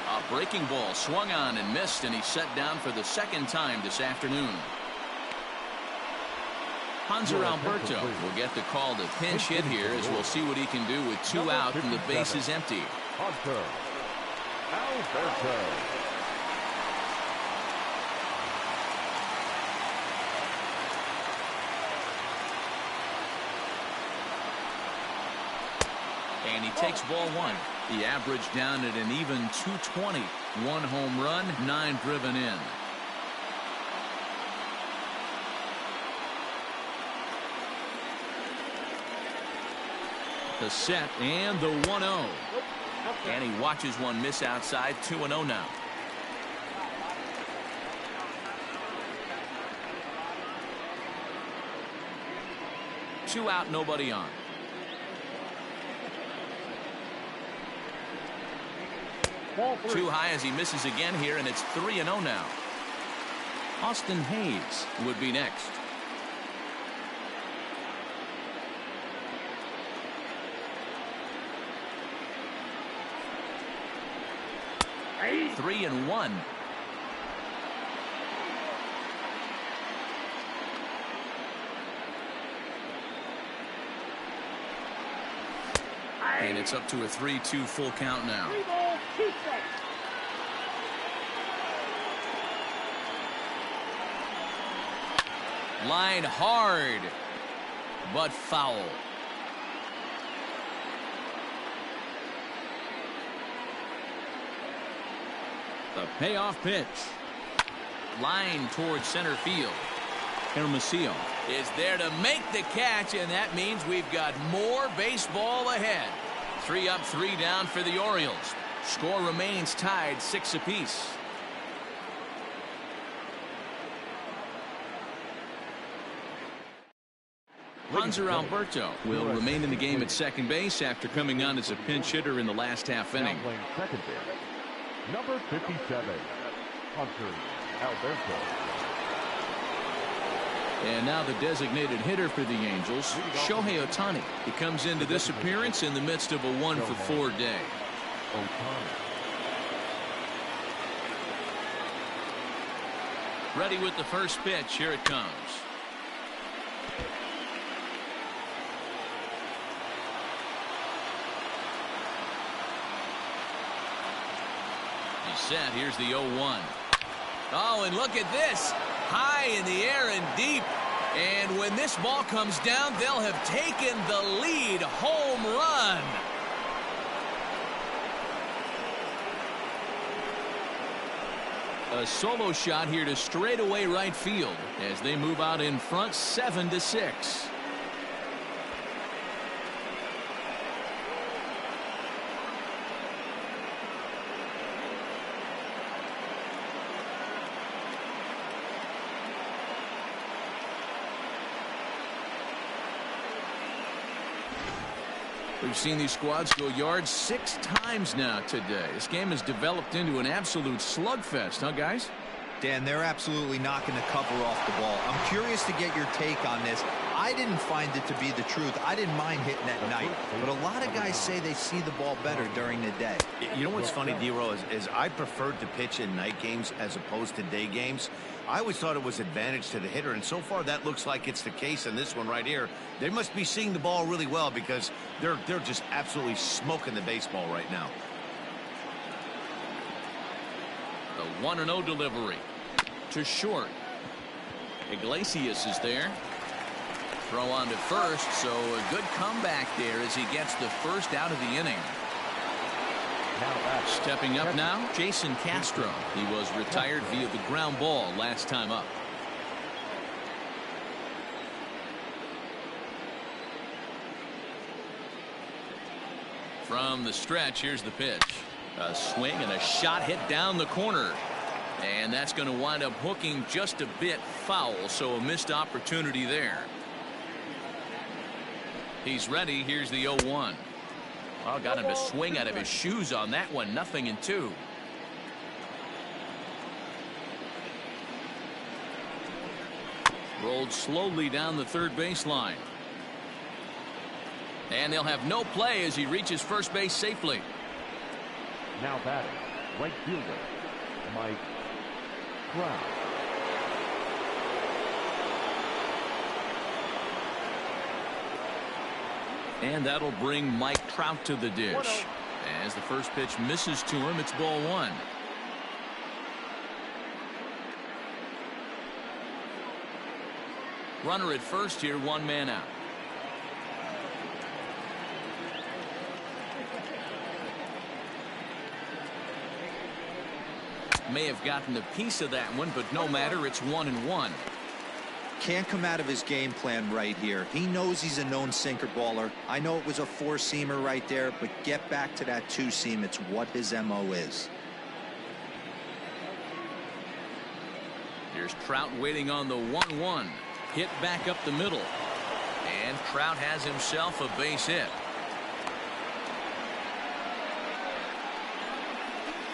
A breaking ball swung on and missed, and he's set down for the 2nd time this afternoon. Hanser Alberto will get the call to pinch hit here, as we'll see what he can do with 2 out and the base is empty. Hanser Alberto. And he takes ball 1. The average down at an even 220. 1 home run, 9 driven in. The set and the 1-0. And he watches one miss outside. 2-0 now. Two out, nobody on. Too high as he misses again here, and it's 3-0 now. Austin Hayes would be next. Hey. 3-1. And it's up to a 3-2 full count now. Line hard, but foul. The payoff pitch. Line towards center field. Hermosillo is there to make the catch, and that means we've got more baseball ahead. 3 up, 3 down for the Orioles. Score remains tied 6 apiece. Hanser Alberto will remain in the game at second base after coming on as a pinch hitter in the last half inning. Playing second base, number 57, Hanser Alberto. And now the designated hitter for the Angels, Shohei Ohtani. He comes into this appearance in the midst of a 1-for-4 day. Ready with the first pitch. Here it comes. He's set. Here's the 0-1. Oh, and look at this. High in the air and deep. And when this ball comes down, they'll have taken the lead. Home run. A solo shot here to straightaway right field as they move out in front 7-6. We've seen these squads go yards 6 times now today. This game has developed into an absolute slugfest, huh, guys? Dan, they're absolutely knocking the cover off the ball. I'm curious to get your take on this. I didn't find it to be the truth. I didn't mind hitting at night, but a lot of guys say they see the ball better during the day. You know what's funny, D-Row, is I preferred to pitch in night games as opposed to day games. I always thought it was advantage to the hitter, and so far that looks like it's the case in this one right here. They must be seeing the ball really well because they're just absolutely smoking the baseball right now. The 1-0 delivery to short. Iglesias is there. Throw on to first, so a good comeback there as he gets the first out of the inning. Stepping up now, Jason Castro. He was retired via the ground ball last time up. From the stretch, here's the pitch. A swing and a shot hit down the corner. And that's going to wind up hooking just a bit foul, so a missed opportunity there. He's ready. Here's the 0-1. Well, got him to swing out of his shoes on that one. 0-2. Rolled slowly down the third baseline. And they'll have no play as he reaches first base safely. Now batting, right fielder, Mike Trout. And that'll bring Mike Trout to the dish. As the first pitch misses to him, it's ball 1. Runner at first here, 1 man out. May have gotten a piece of that one, but no matter, it's 1-1. Can't come out of his game plan right here. He knows he's a known sinker baller. I know it was a 4-seamer right there, but get back to that 2-seam. It's what his MO is. Here's Trout waiting on the 1-1. Hit back up the middle. And Trout has himself a base hit.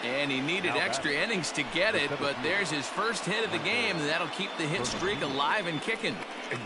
And he needed extra innings to get it, but there's his first hit of the game, and that'll keep the hit streak alive and kicking.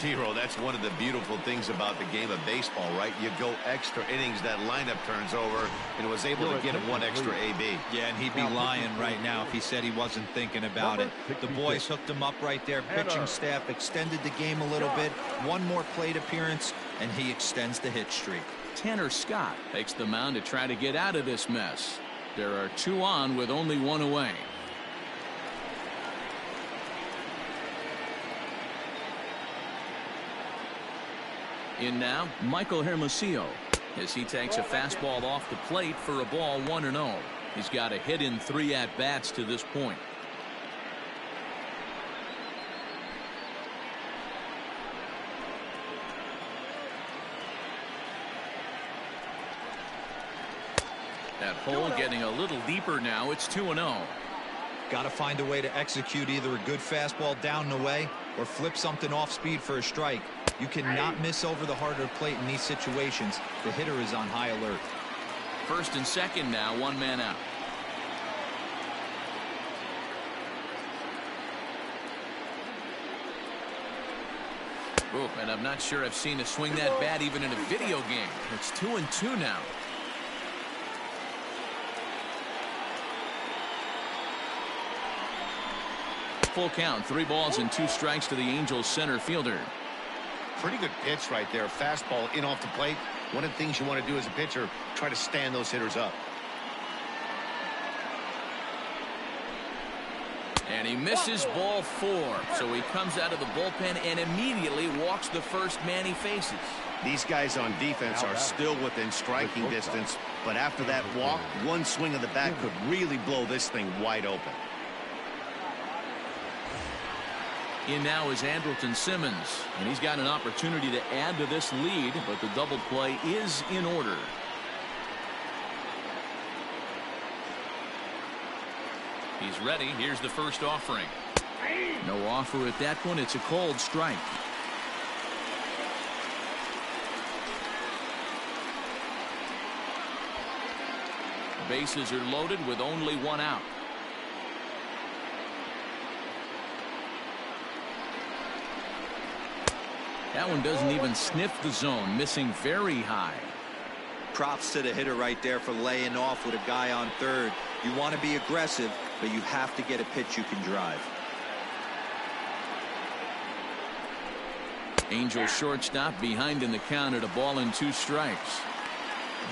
D-Row, that's one of the beautiful things about the game of baseball, right? You go extra innings, that lineup turns over, and was able to get him 1 extra AB. Yeah, and he'd be lying right now if he said he wasn't thinking about it. The boys hooked him up right there. Pitching staff extended the game a little bit. 1 more plate appearance, and he extends the hit streak. Tanner Scott takes the mound to try to get out of this mess. There are 2 on with only 1 away. In now, Michael Hermosillo as he takes a fastball off the plate for a ball 1-0. He's got a hit in 3 at-bats to this point. That hole getting a little deeper now. It's 2-0. Got to find a way to execute either a good fastball down the way or flip something off speed for a strike. You cannot miss over the harder plate in these situations. The hitter is on high alert. First and second now, 1 man out. Ooh, and I'm not sure I've seen a swing that bad even in a video game. It's 2-2 now. Full count, 3 balls and 2 strikes to the Angels center fielder. Pretty good pitch right there. Fastball in off the plate. One of the things you want to do as a pitcher, try to stand those hitters up. And he misses ball 4. So he comes out of the bullpen and immediately walks the first man he faces. These guys on defense are still within striking distance, but after that walk, 1 swing of the bat could really blow this thing wide open. In now is Andrelton Simmons, and he's got an opportunity to add to this lead, but the double play is in order. He's ready. Here's the first offering. No offer at that one. It's a cold strike. Bases are loaded with only one out. That one doesn't even sniff the zone, missing very high. Props to the hitter right there for laying off with a guy on third. You want to be aggressive, but you have to get a pitch you can drive. Angels shortstop behind in the count at a ball and 2 strikes.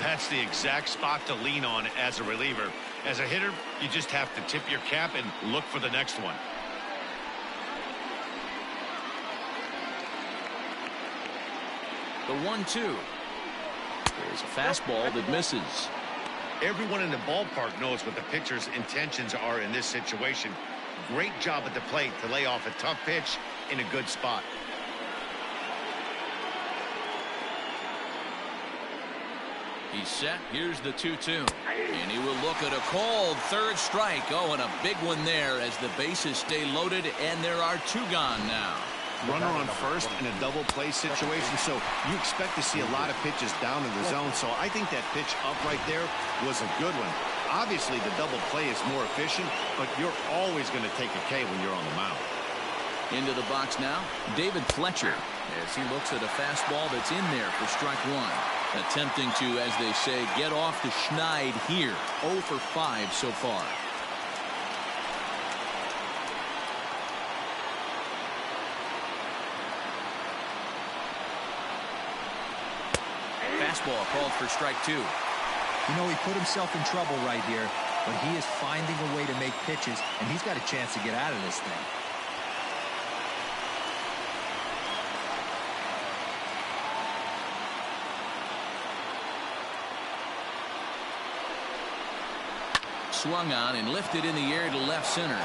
That's the exact spot to lean on as a reliever. As a hitter, you just have to tip your cap and look for the next one. The 1-2. There's a fastball that misses. Everyone in the ballpark knows what the pitcher's intentions are in this situation. Great job at the plate to lay off a tough pitch in a good spot. He's set. Here's the 2-2. And he will look at a called third strike. Oh, and a big one there as the bases stay loaded, and there are 2 gone now. Runner on first in a double play situation, so you expect to see a lot of pitches down in the zone. So I think that pitch up right there was a good one. Obviously, the double play is more efficient, but you're always going to take a K when you're on the mound. Into the box now, David Fletcher, as he looks at a fastball that's in there for strike 1. Attempting to, as they say, get off the schneid here. 0 for 5 so far. Fastball called for strike 2. You know, he put himself in trouble right here, but he is finding a way to make pitches, and he's got a chance to get out of this thing. Swung on and lifted in the air to left center.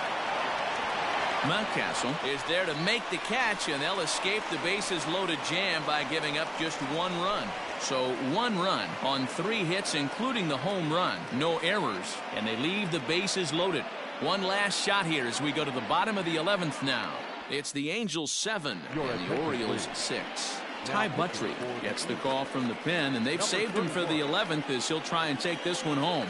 Mountcastle is there to make the catch, and they'll escape the bases loaded jam by giving up just 1 run. So 1 run on 3 hits, including the home run. No errors, and they leave the bases loaded. One last shot here as we go to the bottom of the 11th now. It's the Angels 7 and the Orioles 6. Ty Buttrey gets the call from the pen, and they've saved him for the 11th as he'll try and take this one home.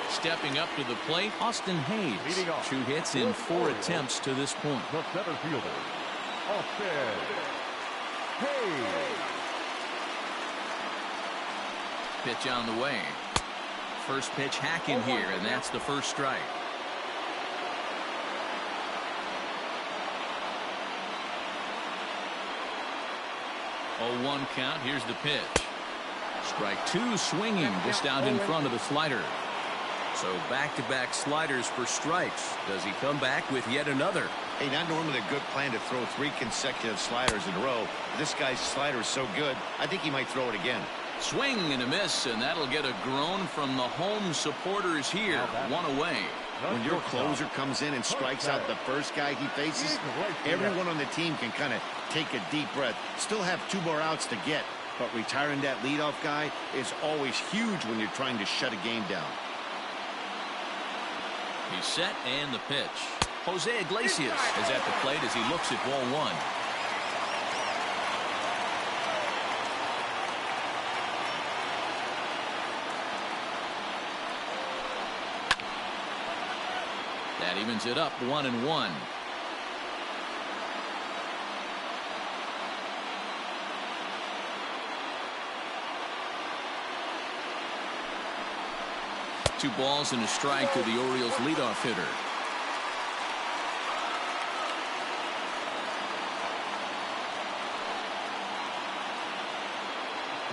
Stepping up to the plate, Austin Hayes. 2 hits in 4 attempts to this point. The center fielder, Austin Hayes. Pitch on the way. First pitch Akin here, and that's the first strike. 0-1 count. Here's the pitch. Strike 2 swinging just out in front of the slider. So back-to-back sliders for strikes. Does he come back with yet another? Hey, not normally a good plan to throw 3 consecutive sliders in a row. This guy's slider is so good, I think he might throw it again. Swing and a miss, and that'll get a groan from the home supporters here. 1 away. When your closer comes in and strikes out the first guy he faces, everyone on the team can kind of take a deep breath. Still have 2 more outs to get, but retiring that leadoff guy is always huge when you're trying to shut a game down. He's set, and the pitch. Jose Iglesias is at the plate as he looks at ball 1. That evens it up 1-1. Two balls and a strike to the Orioles leadoff hitter.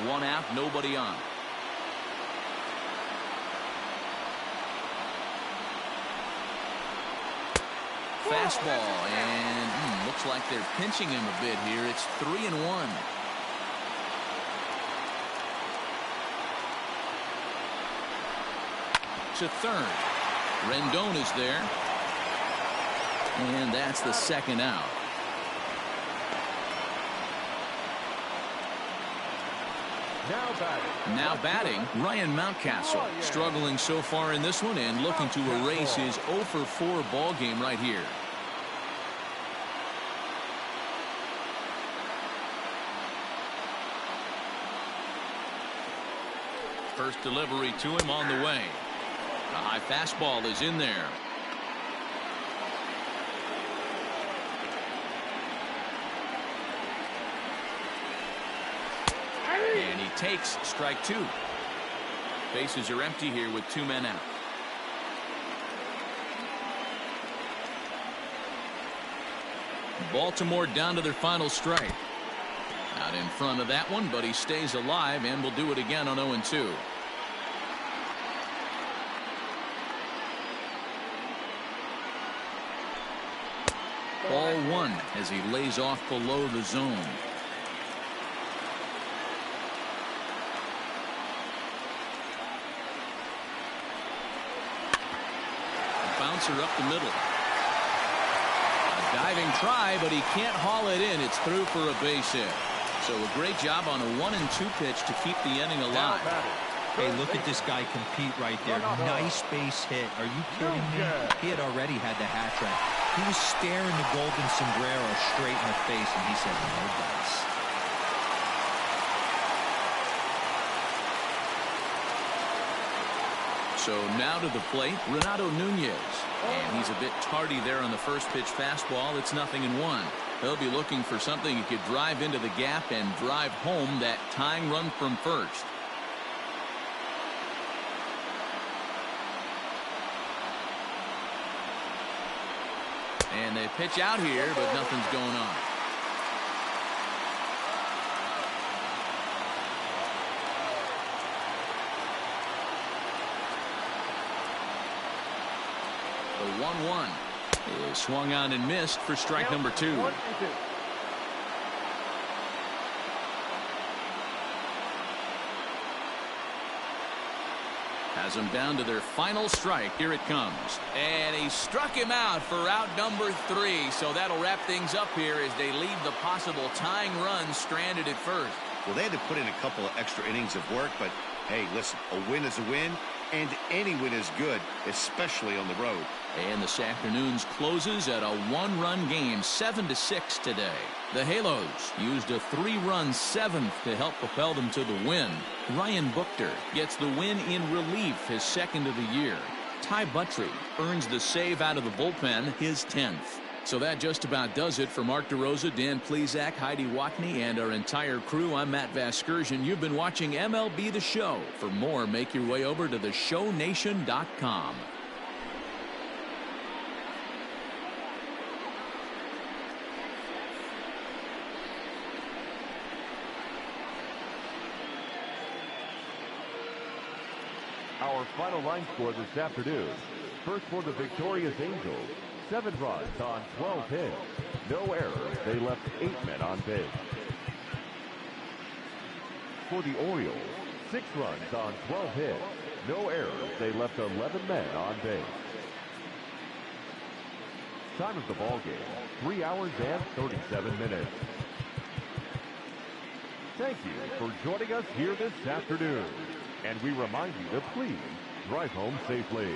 One out, nobody on. Fastball, and looks like they're pinching him a bit here. It's 3-1. To third. Rendon is there. And that's the second out. Now batting, Ryan Mountcastle. Struggling so far in this one and looking to erase his 0 for 4 ball game right here. First delivery to him on the way. The high fastball is in there. And he takes strike 2. Bases are empty here with 2 men out. Baltimore down to their final strike. Out in front of that one, but he stays alive and will do it again on 0-2. Ball 1 as he lays off below the zone. Bouncer up the middle. A diving try, but he can't haul it in. It's through for a base hit. So a great job on a 1-2 pitch to keep the inning alive. Hey, look at this guy compete right there. Nice base hit. Are you kidding me? He had already had the hat trick. He was staring the golden sombrero straight in the face, and he said, no dice. So now to the plate, Renato Nunez. And he's a bit tardy there on the first pitch fastball. It's 0-1. He'll be looking for something he could drive into the gap and drive home that tying run from first. And they pitch out here, but nothing's going on. The 1-1 is swung on and missed for strike number 2. Has them down to their final strike. Here it comes. And he struck him out for out number 3. So that'll wrap things up here as they leave the possible tying run stranded at first. Well, they had to put in a couple of extra innings of work, but hey, listen, a win is a win, and any win is good, especially on the road. And this afternoon's closes at a 1-run game, 7-6 today. The Halos used a 3-run 7th to help propel them to the win. Ryan Buchter gets the win in relief, his 2nd of the year. Ty Buttrey earns the save out of the bullpen, his 10th. So that just about does it for Mark DeRosa, Dan Plesac, Heidi Watney, and our entire crew. I'm Matt Vasgersian. You've been watching MLB The Show. For more, make your way over to theshownation.com. Our final line score this afternoon. First for the victorious Angels, 7 runs on 12 hits. No errors. They left 8 men on base. For the Orioles, 6 runs on 12 hits. No errors. They left 11 men on base. Time of the ball game, 3 hours and 37 minutes. Thank you for joining us here this afternoon. And we remind you to please drive home safely.